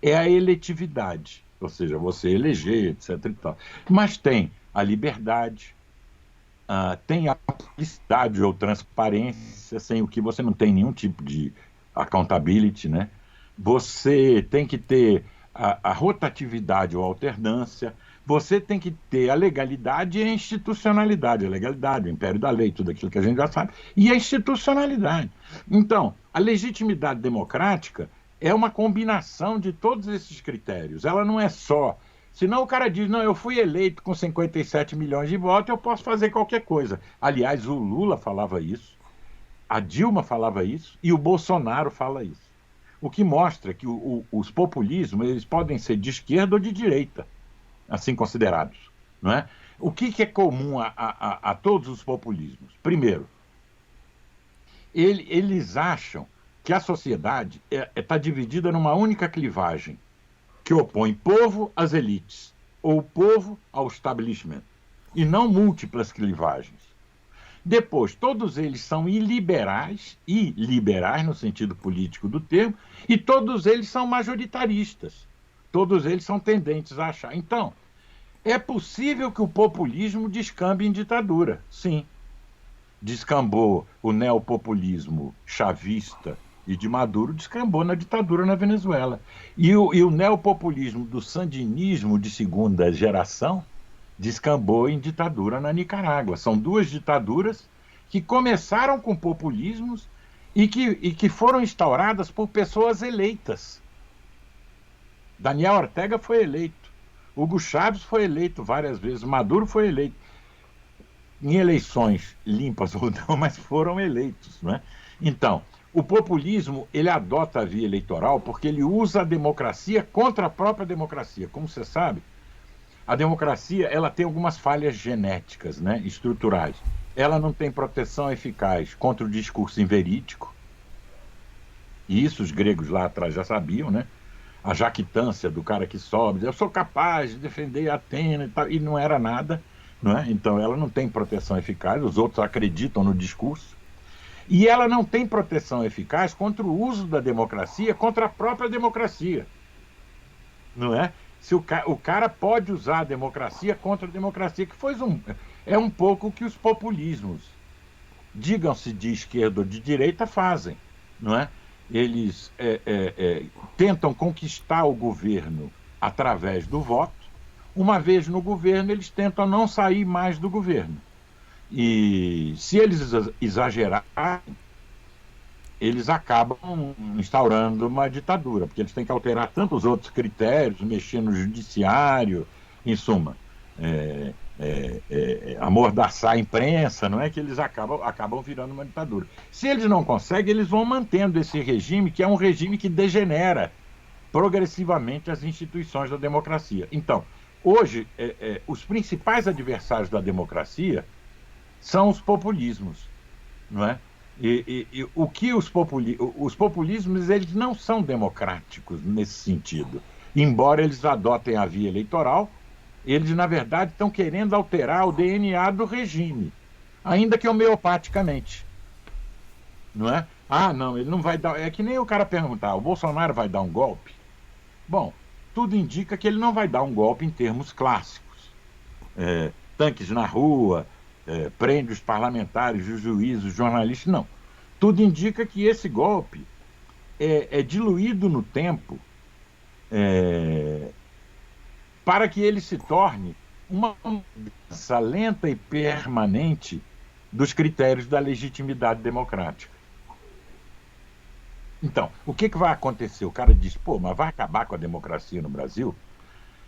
é a eletividade, ou seja, você eleger, etc. e tal. Mas tem a liberdade, tem a publicidade ou transparência, sem o que você não tem nenhum tipo de accountability, né? Você tem que ter a rotatividade ou alternância, você tem que ter a legalidade e a institucionalidade. A legalidade, o império da lei, tudo aquilo que a gente já sabe, e a institucionalidade. Então, a legitimidade democrática é uma combinação de todos esses critérios. Ela não é só... Senão o cara diz, não, eu fui eleito com 57 milhões de votos, eu posso fazer qualquer coisa. Aliás, o Lula falava isso, a Dilma falava isso e o Bolsonaro fala isso. O que mostra que os populismos eles podem ser de esquerda ou de direita, assim considerados. Não é? O que é comum a todos os populismos? Primeiro, eles acham que a sociedade está dividida numa única clivagem, que opõe povo às elites, ou povo ao establishment, e não múltiplas clivagens. Depois, todos eles são iliberais, e liberais no sentido político do termo, e todos eles são majoritaristas. Todos eles são tendentes a achar. Então, é possível que o populismo descambe em ditadura, sim. Descambou o neopopulismo chavista e de Maduro, descambou na ditadura na Venezuela. E o neopopulismo do sandinismo de segunda geração descambou em ditadura na Nicarágua. São duas ditaduras que começaram com populismos e que foram instauradas por pessoas eleitas. Daniel Ortega foi eleito, Hugo Chávez foi eleito várias vezes, Maduro foi eleito. Em eleições limpas ou não, mas foram eleitos. Não é? Então, o populismo ele adota a via eleitoral porque ele usa a democracia contra a própria democracia. Como você sabe, a democracia ela tem algumas falhas genéticas, né, estruturais. Ela não tem proteção eficaz contra o discurso inverídico. E isso os gregos lá atrás já sabiam, né? a jactância do cara que sobe, eu sou capaz de defender a Atena e tal, e não era nada, não é? Então ela não tem proteção eficaz, os outros acreditam no discurso, e ela não tem proteção eficaz contra o uso da democracia, contra a própria democracia, não é? Se o cara pode usar a democracia contra a democracia, que é um pouco o que os populismos, digam-se de esquerda ou de direita, fazem, não é? Eles tentam conquistar o governo através do voto. Uma vez no governo, eles tentam não sair mais do governo. E se eles exagerarem, eles acabam instaurando uma ditadura, porque eles têm que alterar tantos outros critérios, mexer no judiciário, em suma, amordaçar a imprensa, não é que eles acabam virando uma ditadura. Se eles não conseguem, eles vão mantendo esse regime, que é um regime que degenera progressivamente as instituições da democracia. Então, hoje, os principais adversários da democracia são os populismos, não é? E o que os populismos, eles não são democráticos nesse sentido. Embora eles adotem a via eleitoral, eles, na verdade, estão querendo alterar o DNA do regime, ainda que homeopaticamente. Não é? Ah, não, ele não vai dar... É que nem o cara perguntar, o Bolsonaro vai dar um golpe? Bom, tudo indica que ele não vai dar um golpe em termos clássicos. Tanques na rua, prende os parlamentares, os juízes, os jornalistas, não. Tudo indica que esse golpe é diluído no tempo para que ele se torne uma mudança lenta e permanente dos critérios da legitimidade democrática. Então, o que vai acontecer? O cara diz, pô, mas vai acabar com a democracia no Brasil?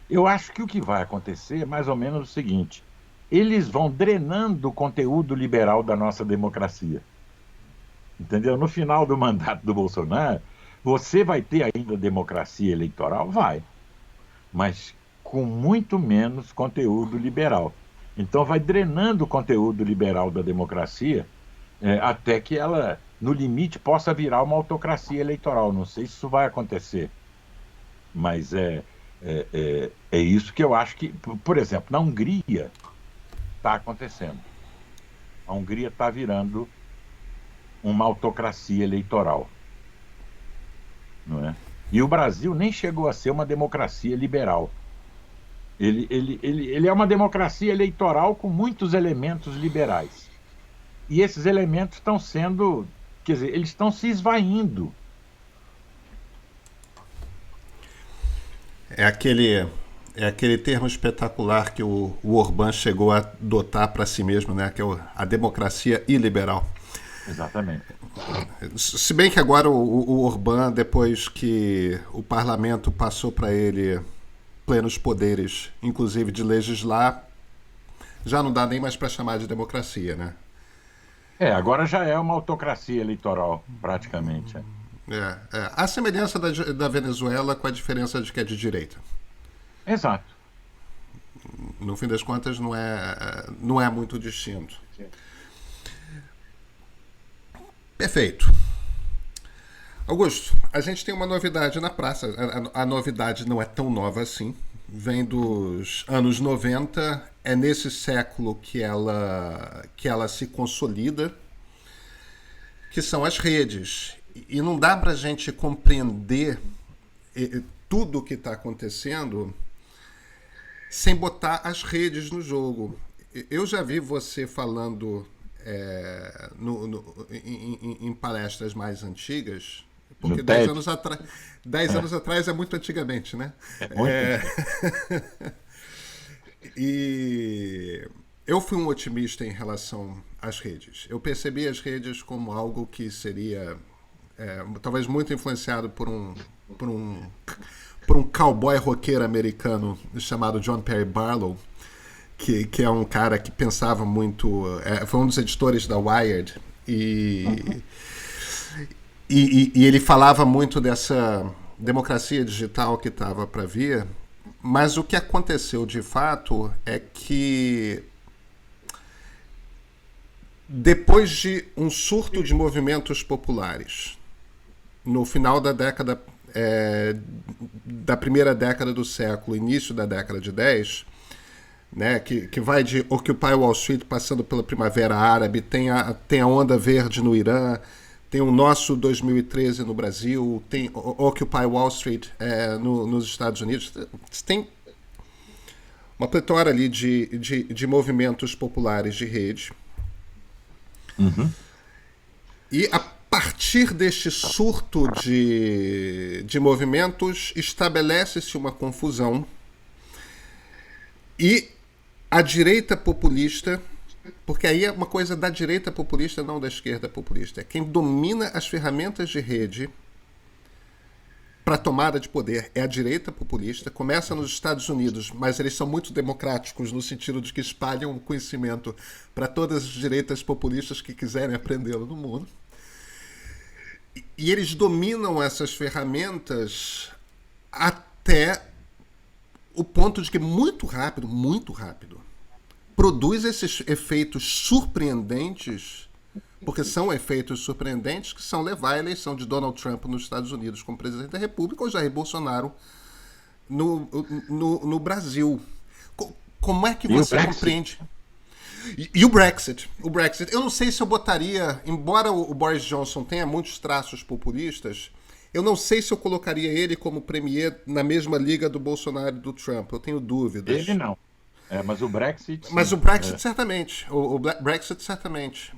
Eu acho que o que vai acontecer é mais ou menos o seguinte: eles vão drenando o conteúdo liberal da nossa democracia. Entendeu? No final do mandato do Bolsonaro, você vai ter ainda democracia eleitoral? Vai. Mas com muito menos conteúdo liberal. Então vai drenando o conteúdo liberal da democracia até que ela, no limite, possa virar uma autocracia eleitoral. Não sei se isso vai acontecer, mas é isso que eu acho que, por exemplo, na Hungria está acontecendo. A Hungria está virando uma autocracia eleitoral, não é? E o Brasil nem chegou a ser uma democracia liberal. Ele é uma democracia eleitoral com muitos elementos liberais. E esses elementos estão sendo, quer dizer, eles estão se esvaindo. É aquele termo espetacular que o Orbán chegou a adotar para si mesmo, né? Que é a democracia iliberal. Exatamente. Se bem que agora o Orbán, depois que o parlamento passou para ele plenos poderes, inclusive de legislar, já não dá nem mais para chamar de democracia, né? Agora já é uma autocracia eleitoral, praticamente. A semelhança da Venezuela, com a diferença de que é de direita. Exato. No fim das contas, não é muito distinto. Perfeito. Augusto, a gente tem uma novidade na praça. A novidade não é tão nova assim. Vem dos anos 90. É nesse século que ela se consolida, que são as redes. E não dá para a gente compreender tudo o que está acontecendo sem botar as redes no jogo. Eu já vi você falando em palestras mais antigas, porque 10 anos atrás é muito antigamente, né? E eu fui um otimista em relação às redes. Eu percebi as redes como algo que seria talvez muito influenciado por um cowboy roqueiro americano chamado John Perry Barlow, que é um cara que pensava muito, foi um dos editores da Wired, e ele falava muito dessa democracia digital que estava para vir, mas o que aconteceu de fato é que depois de um surto de movimentos populares no final da década da primeira década do século, início da década de 10, né, que vai de Occupy Wall Street passando pela Primavera Árabe, tem a Onda Verde no Irã, tem o nosso 2013 no Brasil, tem Occupy Wall Street nos Estados Unidos. Tem uma pletora ali de movimentos populares de rede. Uhum. E a partir deste surto de movimentos, estabelece-se uma confusão e a direita populista, porque aí é uma coisa da direita populista, não da esquerda populista, é quem domina as ferramentas de rede para tomada de poder é a direita populista. Começa nos Estados Unidos, mas eles são muito democráticos no sentido de que espalham o conhecimento para todas as direitas populistas que quiserem aprendê-lo no mundo. E eles dominam essas ferramentas até o ponto de que muito rápido, produz esses efeitos surpreendentes, porque são efeitos surpreendentes, que são levar a eleição de Donald Trump nos Estados Unidos como presidente da República ou Jair Bolsonaro no Brasil. Como é que você compreende? E o Brexit. Eu não sei se eu botaria, embora o Boris Johnson tenha muitos traços populistas, eu não sei se eu colocaria ele como premier na mesma liga do Bolsonaro e do Trump. Eu tenho dúvidas. Ele não. Mas o Brexit... Mas o Brexit, certamente. O Brexit, certamente.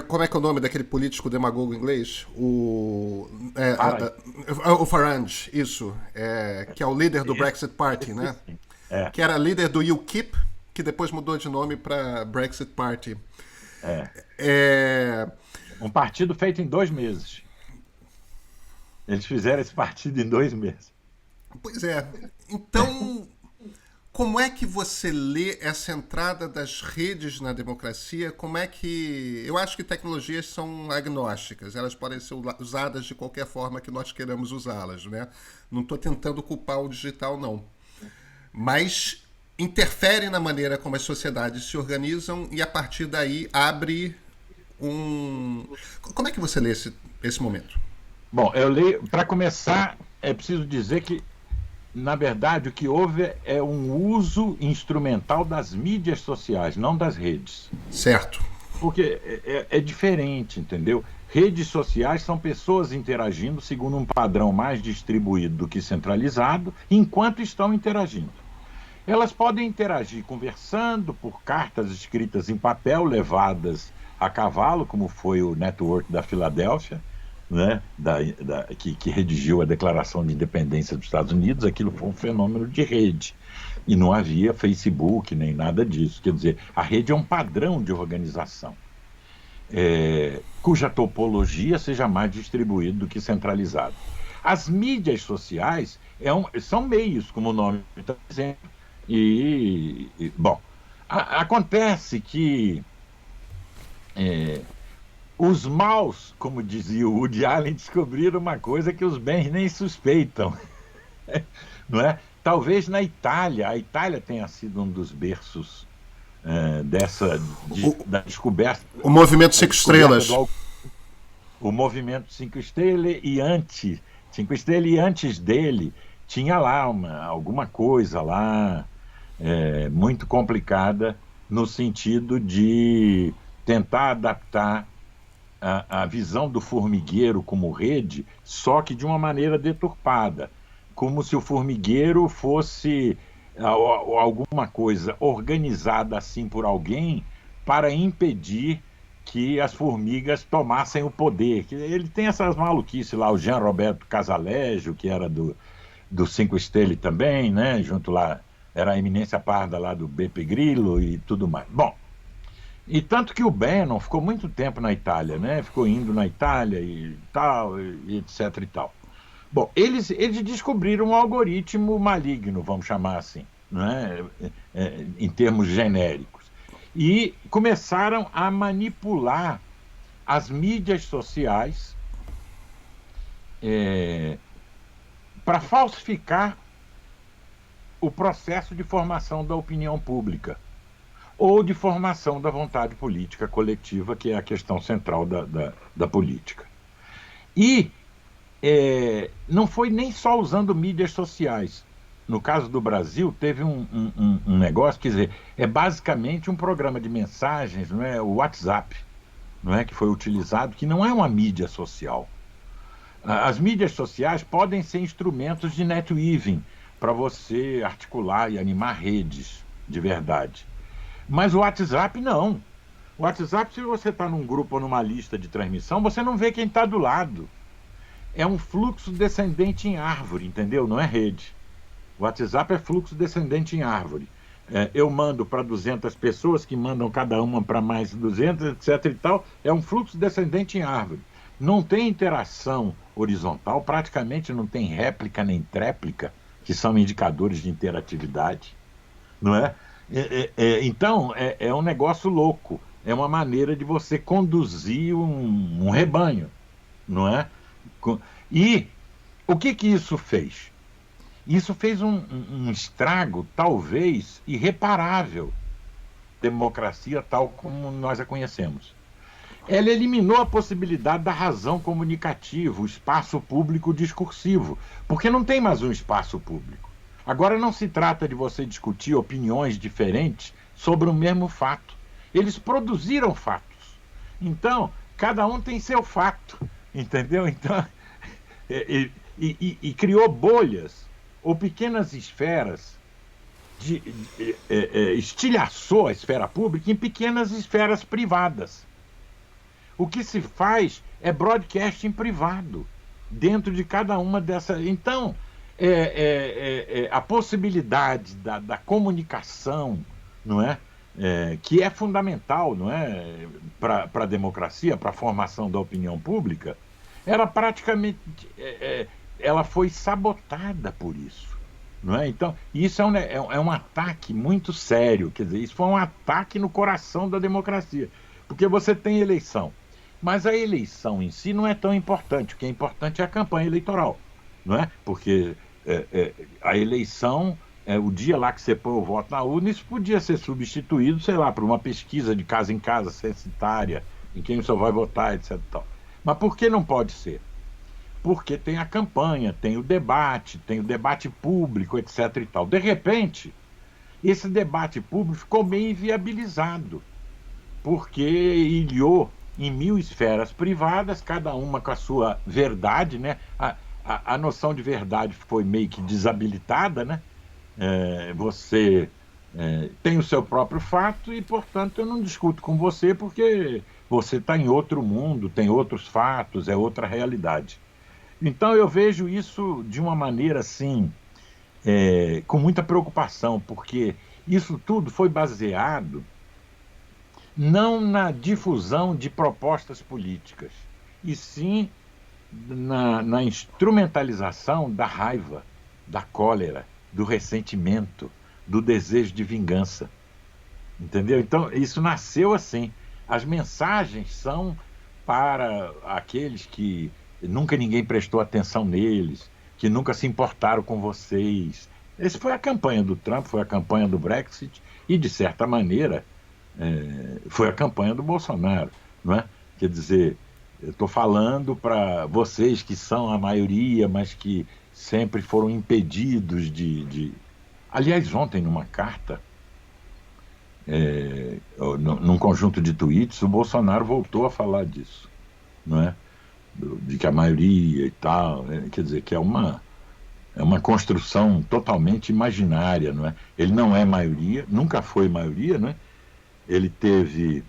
Como é que é o nome daquele político demagogo inglês? O Farage, isso. Que é o líder do Brexit Party, né? Que era líder do UKIP, que depois mudou de nome para Brexit Party. Um partido feito em 2 meses. Eles fizeram esse partido em 2 meses. Pois é. Então, como é que você lê essa entrada das redes na democracia? Como é que... Eu acho que tecnologias são agnósticas. Elas podem ser usadas de qualquer forma que nós queiramos usá-las, né? Não estou tentando culpar o digital, não. Mas interfere na maneira como as sociedades se organizam e, a partir daí, abre um... Como é que você lê esse momento? Bom, eu leio... Para começar, é preciso dizer que, na verdade, o que houve é um uso instrumental das mídias sociais, não das redes. Certo. Porque é diferente, entendeu? Redes sociais são pessoas interagindo segundo um padrão mais distribuído do que centralizado, enquanto estão interagindo. Elas podem interagir conversando por cartas escritas em papel, levadas a cavalo, como foi o Network da Filadélfia, né, que redigiu a Declaração de Independência dos Estados Unidos. Aquilo foi um fenômeno de rede. E não havia Facebook nem nada disso. Quer dizer, a rede é um padrão de organização, cuja topologia seja mais distribuída do que centralizada. As mídias sociais são meios, como o nome está dizendo. Bom, acontece que os maus, como dizia o Woody Allen, descobriram uma coisa que os bens nem suspeitam. Não é? Talvez na Itália, a Itália tenha sido um dos berços da descoberta. O movimento 5 estrelas. O movimento 5 estrelas e antes dele tinha lá alguma coisa lá muito complicada, no sentido de tentar adaptar a visão do formigueiro como rede, só que de uma maneira deturpada, como se o formigueiro fosse alguma coisa organizada assim por alguém para impedir que as formigas tomassem o poder. Ele tem essas maluquices lá, o Jean Roberto Casaleggio, que era do 5 Estrelas também, né? Junto lá, era a eminência parda lá do Beppe Grillo e tudo mais. Bom, e tanto que o Bannon ficou muito tempo na Itália, né? Ficou indo na Itália e tal, e etc e tal. Bom, eles descobriram um algoritmo maligno, vamos chamar assim, né? Em termos genéricos. E começaram a manipular as mídias sociais para falsificar o processo de formação da opinião pública. ou de formação da vontade política coletiva, que é a questão central da política. E não foi nem só usando mídias sociais. No caso do Brasil, teve um negócio, quer dizer, é basicamente um programa de mensagens, não é? O WhatsApp, não é? Que foi utilizado, que não é uma mídia social. As mídias sociais podem ser instrumentos de netweaving para você articular e animar redes de verdade. Mas o WhatsApp não. O WhatsApp, se você está num grupo ou numa lista de transmissão, você não vê quem está do lado. É um fluxo descendente em árvore, entendeu? Não é rede. O WhatsApp é fluxo descendente em árvore. Eu mando para 200 pessoas, que mandam cada uma para mais 200, etc. e tal. É um fluxo descendente em árvore. Não tem interação horizontal, praticamente não tem réplica nem tréplica, que são indicadores de interatividade, não é? Então, é um negócio louco. É uma maneira de você conduzir um rebanho, não é? E o que isso fez? Isso fez um estrago, talvez, irreparável, democracia tal como nós a conhecemos. Ela eliminou a possibilidade da razão comunicativa, o espaço público discursivo, porque não tem mais um espaço público. Agora não se trata de você discutir opiniões diferentes sobre o mesmo fato. Eles produziram fatos. Então, cada um tem seu fato, entendeu? Então, criou bolhas ou pequenas esferas, estilhaçou a esfera pública em pequenas esferas privadas. O que se faz é broadcasting privado, dentro de cada uma dessas. Então, a possibilidade da comunicação, não é? Que é fundamental, não é? Para a democracia, para a formação da opinião pública, era praticamente. Ela foi sabotada por isso. Não é? Então, isso é um ataque muito sério. Quer dizer, isso foi um ataque no coração da democracia. Porque você tem eleição. Mas a eleição em si não é tão importante. O que é importante é a campanha eleitoral, não é? Porque a eleição, o dia lá que você põe o voto na urna, isso podia ser substituído, sei lá, por uma pesquisa de casa em casa, censitária, em quem você vai votar, etc. Tal. Mas por que não pode ser? Porque tem a campanha, tem o debate público, etc. e tal. De repente, esse debate público ficou meio inviabilizado, porque ilhou em 1000 esferas privadas, cada uma com a sua verdade, né? A noção de verdade foi meio que desabilitada, né? Você tem o seu próprio fato e, portanto, eu não discuto com você porque você está em outro mundo, tem outros fatos, é outra realidade. Então eu vejo isso de uma maneira assim, com muita preocupação, porque isso tudo foi baseado não na difusão de propostas políticas, e sim na instrumentalização da raiva, da cólera, do ressentimento, do desejo de vingança. Entendeu? Então, isso nasceu assim. As mensagens são para aqueles que nunca ninguém prestou atenção neles, que nunca se importaram com vocês. Essa foi a campanha do Trump, foi a campanha do Brexit e, de certa maneira, foi a campanha do Bolsonaro, não é? Quer dizer, eu estou falando para vocês que são a maioria, mas que sempre foram impedidos de... Aliás, ontem, numa carta, num conjunto de tweets, o Bolsonaro voltou a falar disso, não é? De que a maioria e tal, quer dizer, que é uma construção totalmente imaginária, não é? Ele não é maioria, nunca foi maioria, não é? Ele teve,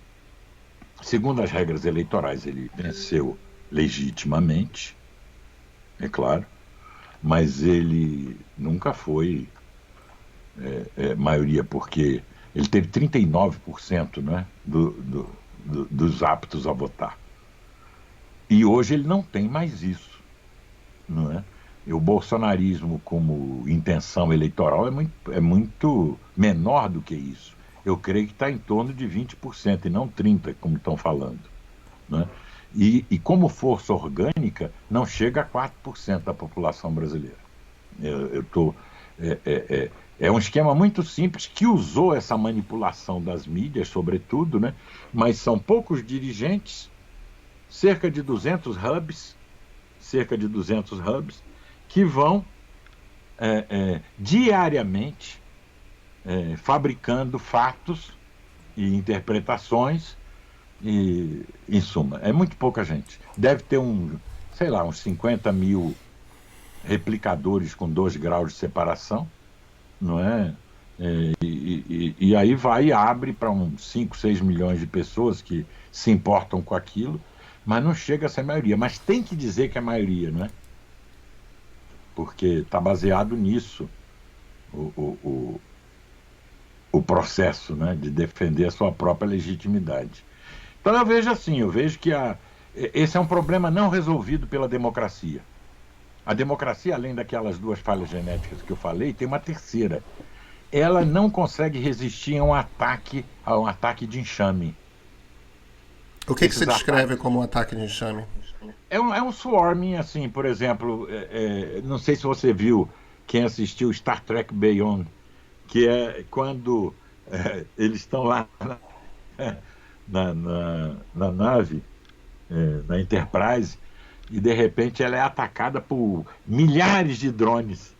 segundo as regras eleitorais, ele venceu legitimamente, é claro, mas ele nunca foi maioria, porque ele teve 39%, né, dos aptos a votar. E hoje ele não tem mais isso, não é? E o bolsonarismo como intenção eleitoral é muito menor do que isso. Eu creio que está em torno de 20% e não 30%, como estão falando, né? E como força orgânica, não chega a 4% da população brasileira. É um esquema muito simples que usou essa manipulação das mídias, sobretudo, né? Mas são poucos dirigentes, cerca de 200 hubs, cerca de 200 hubs, que vão diariamente fabricando fatos e interpretações, e, em suma, é muito pouca gente. Deve ter sei lá, uns 50 mil replicadores com 2 graus de separação, não é? E aí vai e abre para uns 5, 6 milhões de pessoas que se importam com aquilo, mas não chega a ser a maioria. Mas tem que dizer que é a maioria, não é? Porque está baseado nisso o, o processo, né, de defender a sua própria legitimidade. Então eu vejo assim, eu vejo que esse é um problema não resolvido pela democracia. A democracia, além daquelas 2 falhas genéticas que eu falei, tem uma terceira. Ela não consegue resistir a um ataque de enxame. O que você descreve como um ataque de enxame? É um swarming, assim, por exemplo, não sei se você viu, quem assistiu Star Trek Beyond, que é quando eles estão lá na nave, na Enterprise, e de repente ela é atacada por milhares de drones,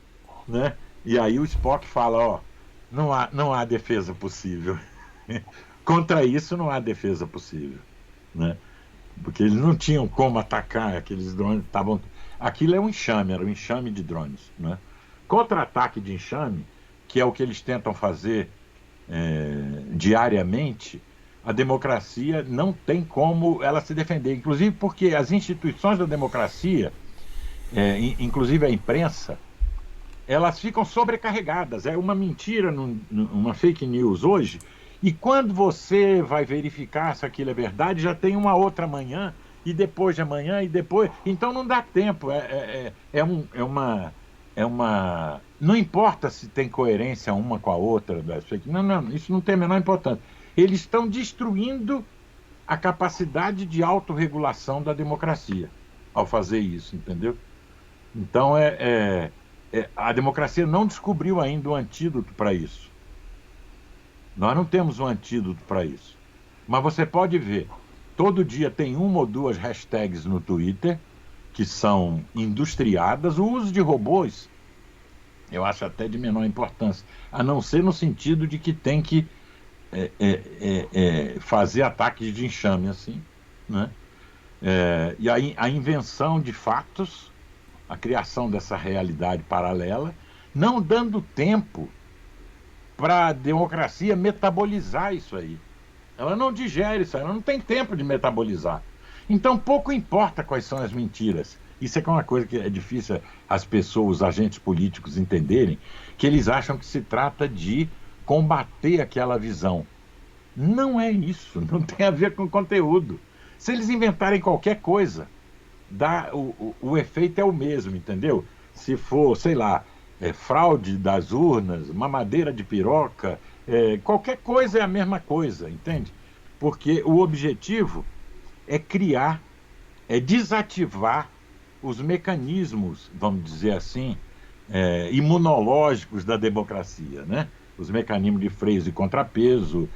né? E aí o Spock fala, ó, não há defesa possível. Contra isso não há defesa possível, né? Porque eles não tinham como atacar aqueles drones, aquilo é um enxame, era um enxame de drones, né? Contra-ataque de enxame, que é o que eles tentam fazer diariamente, a democracia não tem como ela se defender, inclusive porque as instituições da democracia, inclusive a imprensa, elas ficam sobrecarregadas. É uma mentira, uma fake news hoje, e quando você vai verificar se aquilo é verdade, já tem uma outra manhã, e depois de amanhã, e depois... Então não dá tempo, não importa se tem coerência uma com a outra, não, isso não tem a menor importância. Eles estão destruindo a capacidade de autorregulação da democracia ao fazer isso, entendeu? Então a democracia não descobriu ainda o antídoto para isso. Nós não temos um antídoto para isso. Mas você pode ver, todo dia tem 1 ou 2 hashtags no Twitter que são industriadas. O uso de robôs, eu acho até de menor importância, a não ser no sentido de que tem que fazer ataques de enxame, assim, né? E a invenção de fatos, a criação dessa realidade paralela, não dando tempo para a democracia metabolizar isso aí. Ela não digere isso aí, ela não tem tempo de metabolizar. Então pouco importa quais são as mentiras. Isso é uma coisa que é difícil as pessoas, os agentes políticos entenderem, que eles acham que se trata de combater aquela visão. Não é isso, não tem a ver com conteúdo. Se eles inventarem qualquer coisa, o efeito é o mesmo, entendeu? Se for, sei lá, fraude das urnas, mamadeira de piroca, qualquer coisa é a mesma coisa, entende? Porque o objetivo é criar, é desativar os mecanismos, vamos dizer assim, imunológicos da democracia, né? Os mecanismos de freio e contrapeso,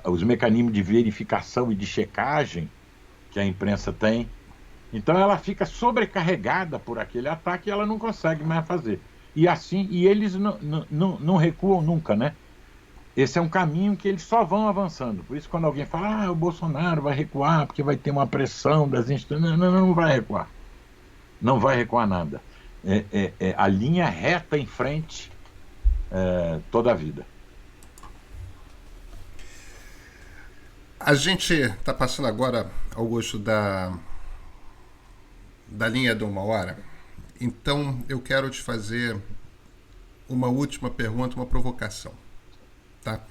os mecanismos de verificação e de checagem que a imprensa tem. Então ela fica sobrecarregada por aquele ataque e ela não consegue mais fazer. E assim, eles não recuam nunca, né? Esse é um caminho que eles só vão avançando. Por isso, quando alguém fala, o Bolsonaro vai recuar porque vai ter uma pressão das instituições, não vai recuar. Não vai recuar nada. A linha reta em frente toda a vida. A gente está passando agora, Augusto, da linha de 1 hora. Então, eu quero te fazer uma última pergunta, uma provocação. Tá?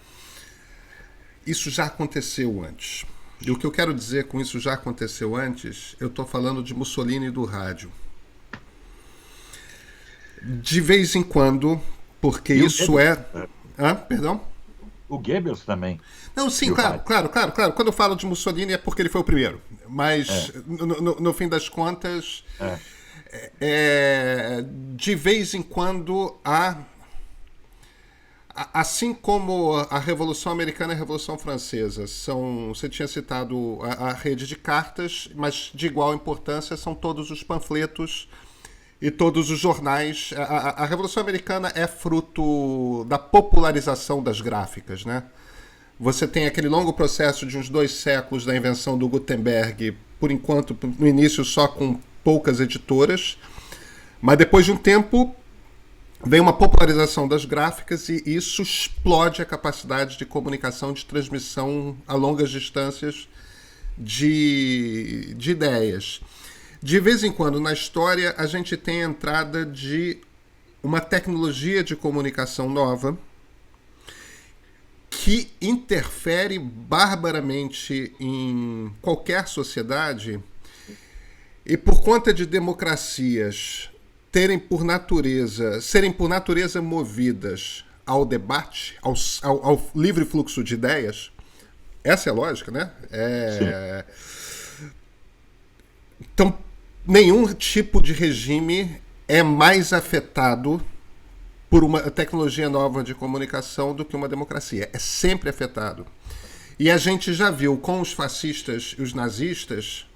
Isso já aconteceu antes. E o que eu quero dizer com isso já aconteceu antes, eu estou falando de Mussolini do rádio. De vez em quando, porque isso Perdão? O Goebbels também. Não, sim, claro. Quando eu falo de Mussolini é porque ele foi o primeiro. Mas, no fim das contas, de vez em quando há Assim como a Revolução Americana e a Revolução Francesa você tinha citado a rede de cartas, mas de igual importância são todos os panfletos e todos os jornais. A Revolução Americana é fruto da popularização das gráficas, né? Você tem aquele longo processo de uns 2 séculos da invenção do Gutenberg, por enquanto, no início só com poucas editoras, mas depois de um tempo vem uma popularização das gráficas e isso explode a capacidade de comunicação, de transmissão a longas distâncias de ideias. De vez em quando na história a gente tem a entrada de uma tecnologia de comunicação nova que interfere barbaramente em qualquer sociedade e por conta de democracias serem por natureza movidas ao debate, ao livre fluxo de ideias, essa é a lógica, né? Então, nenhum tipo de regime é mais afetado por uma tecnologia nova de comunicação do que uma democracia. É sempre afetado. E a gente já viu com os fascistas e os nazistas,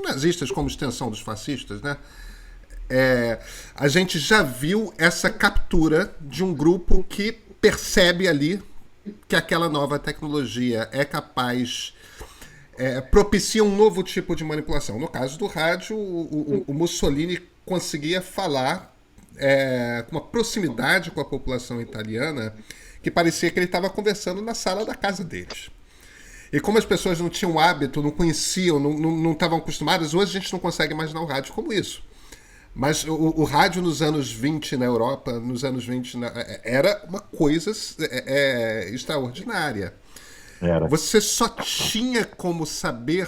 nazistas como extensão dos fascistas, né? A gente já viu essa captura de um grupo que percebe ali que aquela nova tecnologia é capaz, propicia um novo tipo de manipulação. No caso do rádio, o Mussolini conseguia falar com uma proximidade com a população italiana que parecia que ele estava conversando na sala da casa deles. E como as pessoas não tinham hábito, não conheciam, não estavam acostumadas, hoje a gente não consegue imaginar o rádio como isso. Mas o rádio nos anos 20 na Europa, era uma coisa extraordinária. Você só tinha como saber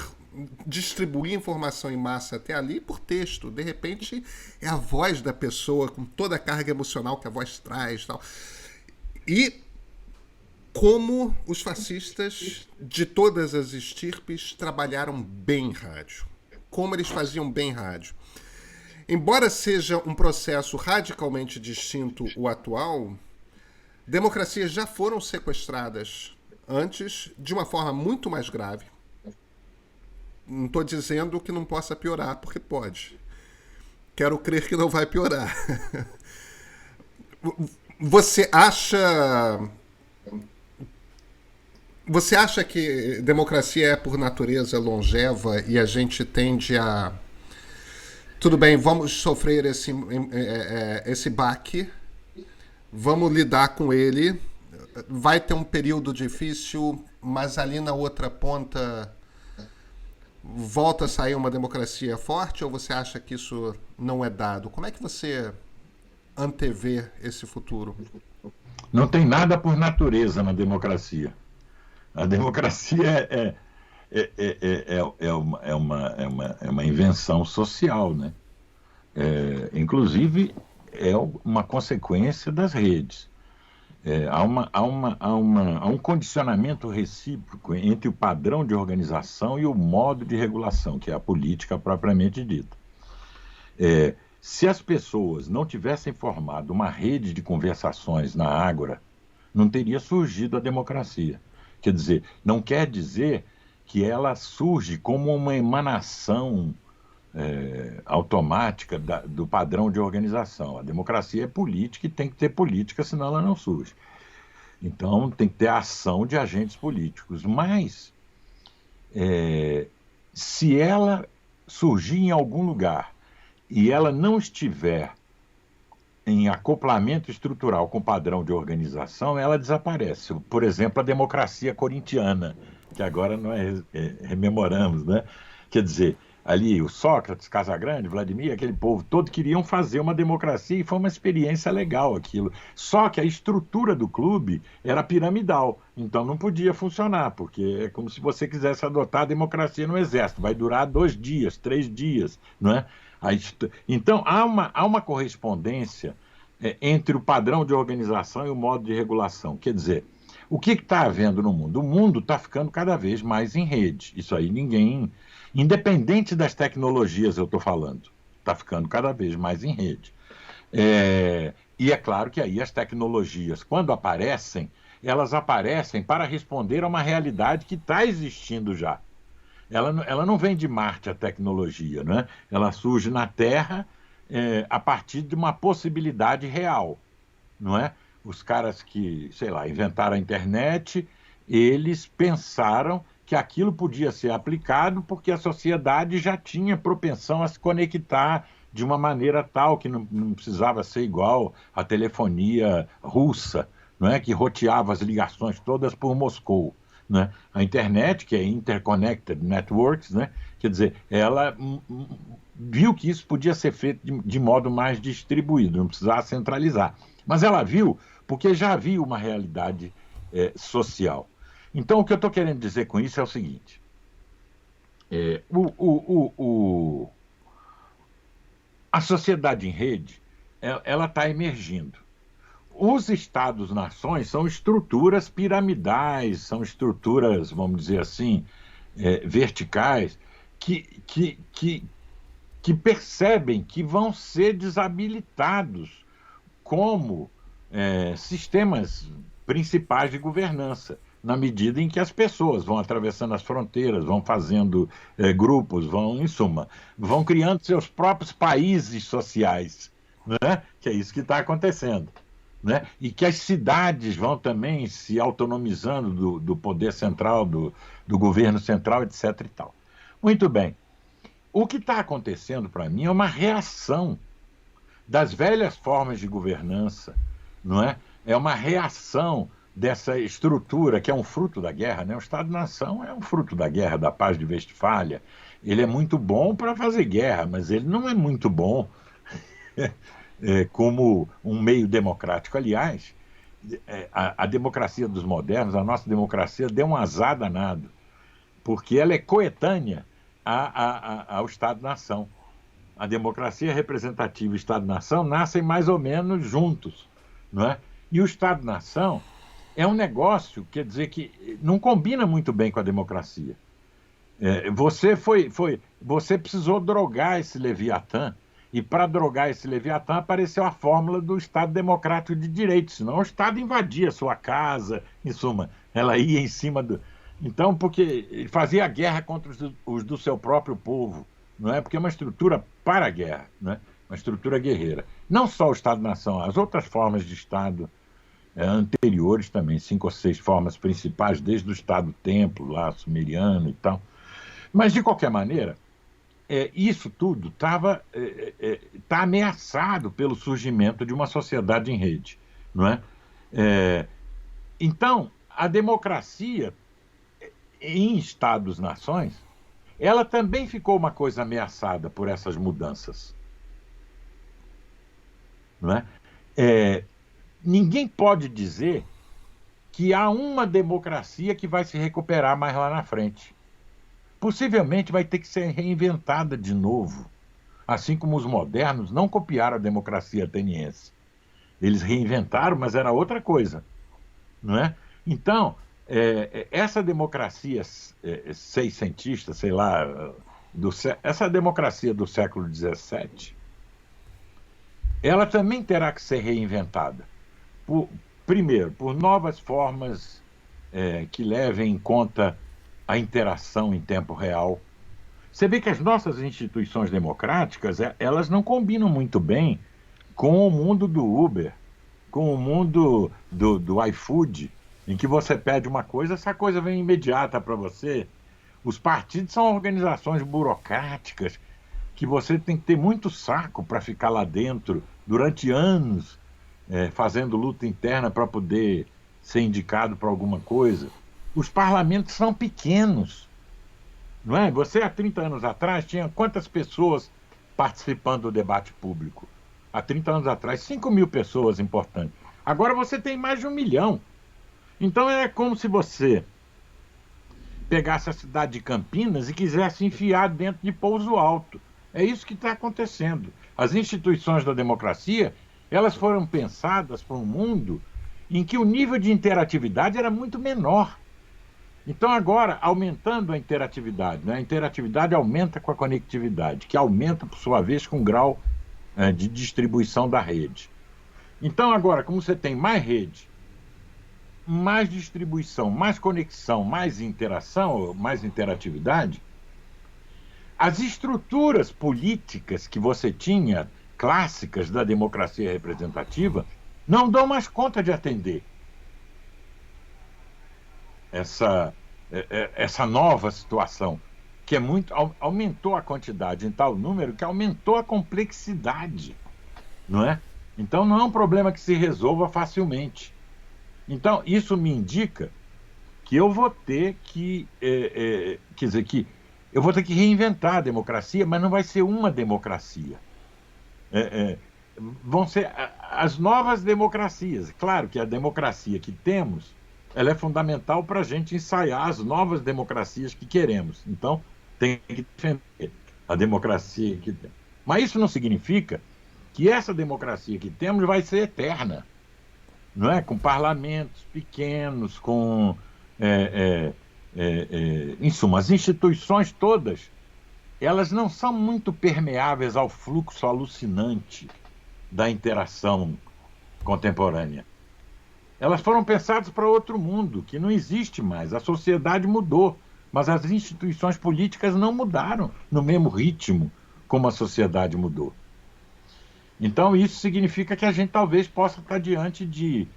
distribuir informação em massa até ali por texto. De repente, é a voz da pessoa com toda a carga emocional que a voz traz. Tal. E como os fascistas de todas as estirpes trabalharam bem rádio. Como eles faziam bem rádio. Embora seja um processo radicalmente distinto o atual, democracias já foram sequestradas antes de uma forma muito mais grave. Não estou dizendo que não possa piorar, porque pode. Quero crer que não vai piorar. Você acha que democracia é por natureza longeva e a gente tende a... Tudo bem, vamos sofrer esse baque, vamos lidar com ele, vai ter um período difícil, mas ali na outra ponta volta a sair uma democracia forte, ou você acha que isso não é dado? Como é que você antevê esse futuro? Não tem nada por natureza na democracia. A democracia é uma invenção social, né? Inclusive, é uma consequência das redes. Há um condicionamento recíproco entre o padrão de organização e o modo de regulação, que é a política propriamente dita. Se as pessoas não tivessem formado uma rede de conversações na Ágora, não teria surgido a democracia. Quer dizer, não quer dizer que ela surge como uma emanação automática do padrão de organização. A democracia é política e tem que ter política, senão ela não surge. Então, tem que ter a ação de agentes políticos. Mas, se ela surgir em algum lugar e ela não estiver em acoplamento estrutural com o padrão de organização, ela desaparece. Por exemplo, a democracia corintiana, que agora nós rememoramos, né? Quer dizer, ali o Sócrates, Casagrande, Vladimir, aquele povo todo queriam fazer uma democracia e foi uma experiência legal aquilo. Só que a estrutura do clube era piramidal, então não podia funcionar, porque é como se você quisesse adotar a democracia no exército, vai durar 2 dias, 3 dias, não é? Então há uma correspondência entre o padrão de organização e o modo de regulação. Quer dizer, o que está havendo no mundo? O mundo está ficando cada vez mais em rede. Isso aí ninguém... Independente das tecnologias, eu estou falando, está ficando cada vez mais em rede. E é claro que aí as tecnologias, quando aparecem, elas aparecem para responder a uma realidade que está existindo já. Ela não vem de Marte, a tecnologia, né? Ela surge na Terra a partir de uma possibilidade real, não é? Os caras que, sei lá, inventaram a internet, eles pensaram que aquilo podia ser aplicado porque a sociedade já tinha propensão a se conectar de uma maneira tal que não precisava ser igual à telefonia russa, não é? Que roteava as ligações todas por Moscou. Né? A internet, que é Interconnected Networks, né? Quer dizer, ela viu que isso podia ser feito de modo mais distribuído, não precisava centralizar. Mas ela viu porque já havia uma realidade social. Então, o que eu estou querendo dizer com isso é o seguinte: a sociedade em rede, ela está emergindo. Os Estados-nações são estruturas piramidais, são estruturas, vamos dizer assim, verticais, que percebem que vão ser desabilitados como sistemas principais de governança, na medida em que as pessoas vão atravessando as fronteiras, vão fazendo grupos, em suma, vão criando seus próprios países sociais, né? Que é isso que está acontecendo. Né? E que as cidades vão também se autonomizando do poder central, do governo central, etc. e tal. Muito bem. O que está acontecendo para mim é uma reação das velhas formas de governança, não é? É uma reação dessa estrutura que é um fruto da guerra, né? O Estado-nação é um fruto da guerra, da Paz de Westfália. Ele é muito bom para fazer guerra, mas ele não é muito bom como um meio democrático. Aliás, a democracia dos modernos, a nossa democracia, deu um azar danado, porque ela é coetânea ao Estado-nação. A democracia representativa e o Estado-nação nascem mais ou menos juntos, não é? E o Estado-nação é um negócio, quer dizer, que não combina muito bem com a democracia. Você precisou drogar esse Leviatã, e para drogar esse Leviatã apareceu a fórmula do Estado Democrático de Direito, senão o Estado invadia a sua casa, em suma, ela ia em cima do... Então, porque ele fazia guerra contra os do seu próprio povo, não é? Porque é uma estrutura para a guerra, não é? Uma estrutura guerreira. Não só o Estado-nação, as outras formas de Estado anteriores também, 5 ou 6 formas principais, desde o Estado-templo, lá, sumeriano e tal. Mas, de qualquer maneira, isso tudo está ameaçado pelo surgimento de uma sociedade em rede, não é? Então, a democracia em Estados-nações, ela também ficou uma coisa ameaçada por essas mudanças, não é? Ninguém pode dizer que há uma democracia que vai se recuperar mais lá na frente. Possivelmente vai ter que ser reinventada de novo, assim como os modernos não copiaram a democracia ateniense. Eles reinventaram, mas era outra coisa, não é? Então, essa democracia seiscentista, sei lá, essa democracia do século XVII, ela também terá que ser reinventada. Primeiro, por novas formas que levem em conta a interação em tempo real. Você vê que as nossas instituições democráticas, elas não combinam muito bem com o mundo do Uber, com o mundo do iFood, em que você pede uma coisa, essa coisa vem imediata para você. Os partidos são organizações burocráticas que você tem que ter muito saco para ficar lá dentro durante anos, fazendo luta interna para poder ser indicado para alguma coisa. Os parlamentos são pequenos, não é? Você, há 30 anos atrás, tinha quantas pessoas participando do debate público? Há 30 anos atrás, 5.000 pessoas importantes. Agora você tem mais de 1 milhão. Então é como se você pegasse a cidade de Campinas e quisesse enfiar dentro de Pouso Alto. É isso que está acontecendo. As instituições da democracia, elas foram pensadas para um mundo em que o nível de interatividade era muito menor. Então agora, aumentando a interatividade, né? A interatividade aumenta com a conectividade, que aumenta, por sua vez, com o grau de distribuição da rede. Então, agora, como você tem mais rede, mais distribuição, mais conexão, mais interação, mais interatividade, as estruturas políticas que você tinha, clássicas da democracia representativa, não dão mais conta de atender essa nova situação, que é muito, aumentou a quantidade em tal número que aumentou a complexidade, não é? Então não é um problema que se resolva facilmente. Então isso me indica que eu vou ter que, quer dizer, que eu vou ter que reinventar a democracia, mas não vai ser uma democracia. É, é, vão ser as novas democracias. Claro que a democracia que temos, ela é fundamental para a gente ensaiar as novas democracias que queremos. Então, tem que defender a democracia que temos. Mas isso não significa que essa democracia que temos vai ser eterna, não é? Com parlamentos pequenos, com, em suma, as instituições todas, elas não são muito permeáveis ao fluxo alucinante da interação contemporânea. Elas foram pensadas para outro mundo, que não existe mais. A sociedade mudou, mas as instituições políticas não mudaram no mesmo ritmo como a sociedade mudou. Então, isso significa que a gente talvez possa estar diante de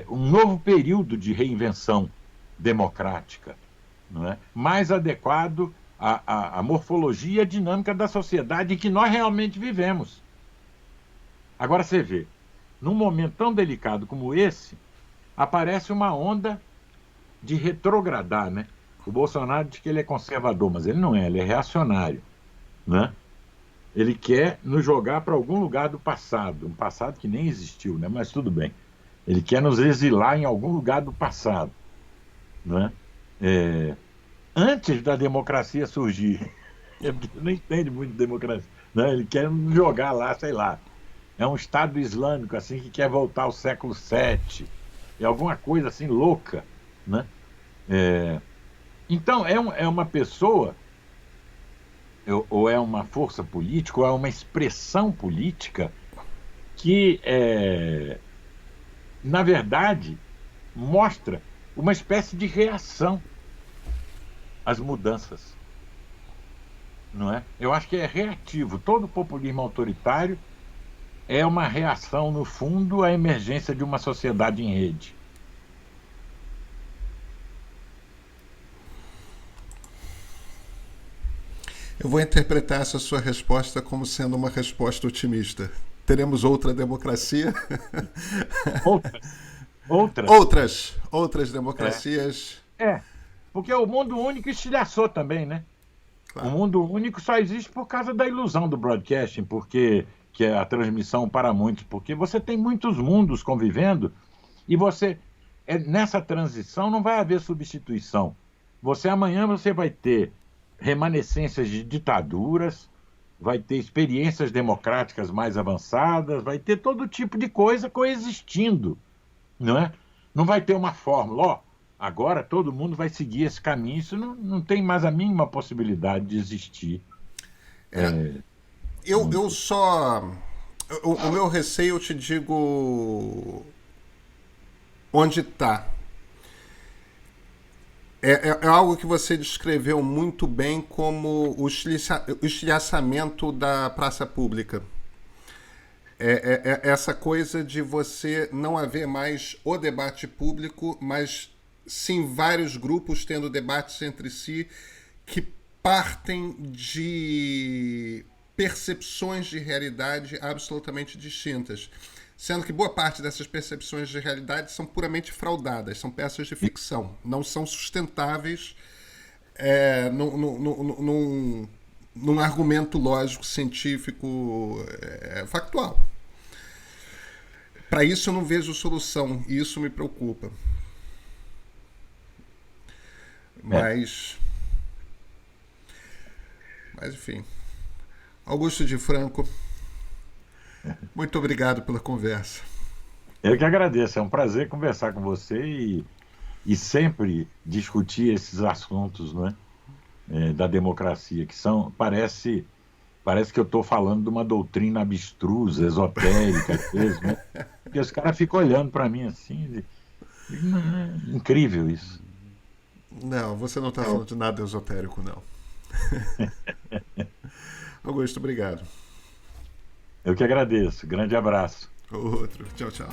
um novo período de reinvenção democrática, não é? Mais adequado à morfologia e à dinâmica da sociedade em que nós realmente vivemos. Agora você vê, num momento tão delicado como esse, aparece uma onda de retrogradar, né? O Bolsonaro diz que ele é conservador, mas ele não é, ele é reacionário, né? Ele quer nos jogar para algum lugar do passado, um passado que nem existiu, né? Mas tudo bem. Ele quer nos exilar em algum lugar do passado, né? Antes da democracia surgir. Ele não entende muito de democracia, né? Ele quer nos jogar lá, sei lá. É um Estado islâmico assim que quer voltar ao século VII. É alguma coisa assim louca, né? Então, é uma pessoa, ou é uma força política, ou é uma expressão política que, na verdade, mostra uma espécie de reação às mudanças, não é? Eu acho que é reativo. Todo populismo autoritário é uma reação, no fundo, à emergência de uma sociedade em rede. Eu vou interpretar essa sua resposta como sendo uma resposta otimista. Teremos outra democracia? Outras. Outras democracias. Porque o mundo único estilhaçou também, né? Claro. O mundo único só existe por causa da ilusão do broadcasting, porque que é a transmissão para muitos, porque você tem muitos mundos convivendo e você, nessa transição não vai haver substituição. Amanhã você vai ter remanescências de ditaduras, vai ter experiências democráticas mais avançadas, vai ter todo tipo de coisa coexistindo, não é? Não vai ter uma fórmula, agora todo mundo vai seguir esse caminho, isso não tem mais a mínima possibilidade de existir. Eu só... O meu receio, eu te digo onde está. É algo que você descreveu muito bem como o estilhaçamento da praça pública. Essa coisa de você não haver mais o debate público, mas sim vários grupos tendo debates entre si que partem de percepções de realidade absolutamente distintas. Sendo que boa parte dessas percepções de realidade são puramente fraudadas, são peças de ficção, não são sustentáveis num argumento lógico, científico, factual. Para isso eu não vejo solução, e isso me preocupa. Mas enfim. Augusto de Franco, muito obrigado pela conversa. Eu que agradeço, é um prazer conversar com você e sempre discutir esses assuntos, não é? Da democracia, que parece Parece que eu estou falando de uma doutrina abstrusa, esotérica, às vezes, né? E os caras ficam olhando para mim assim, incrível isso. Não, você não está falando de nada esotérico, não. Augusto, obrigado. Eu que agradeço. Grande abraço. Outro. Tchau, tchau.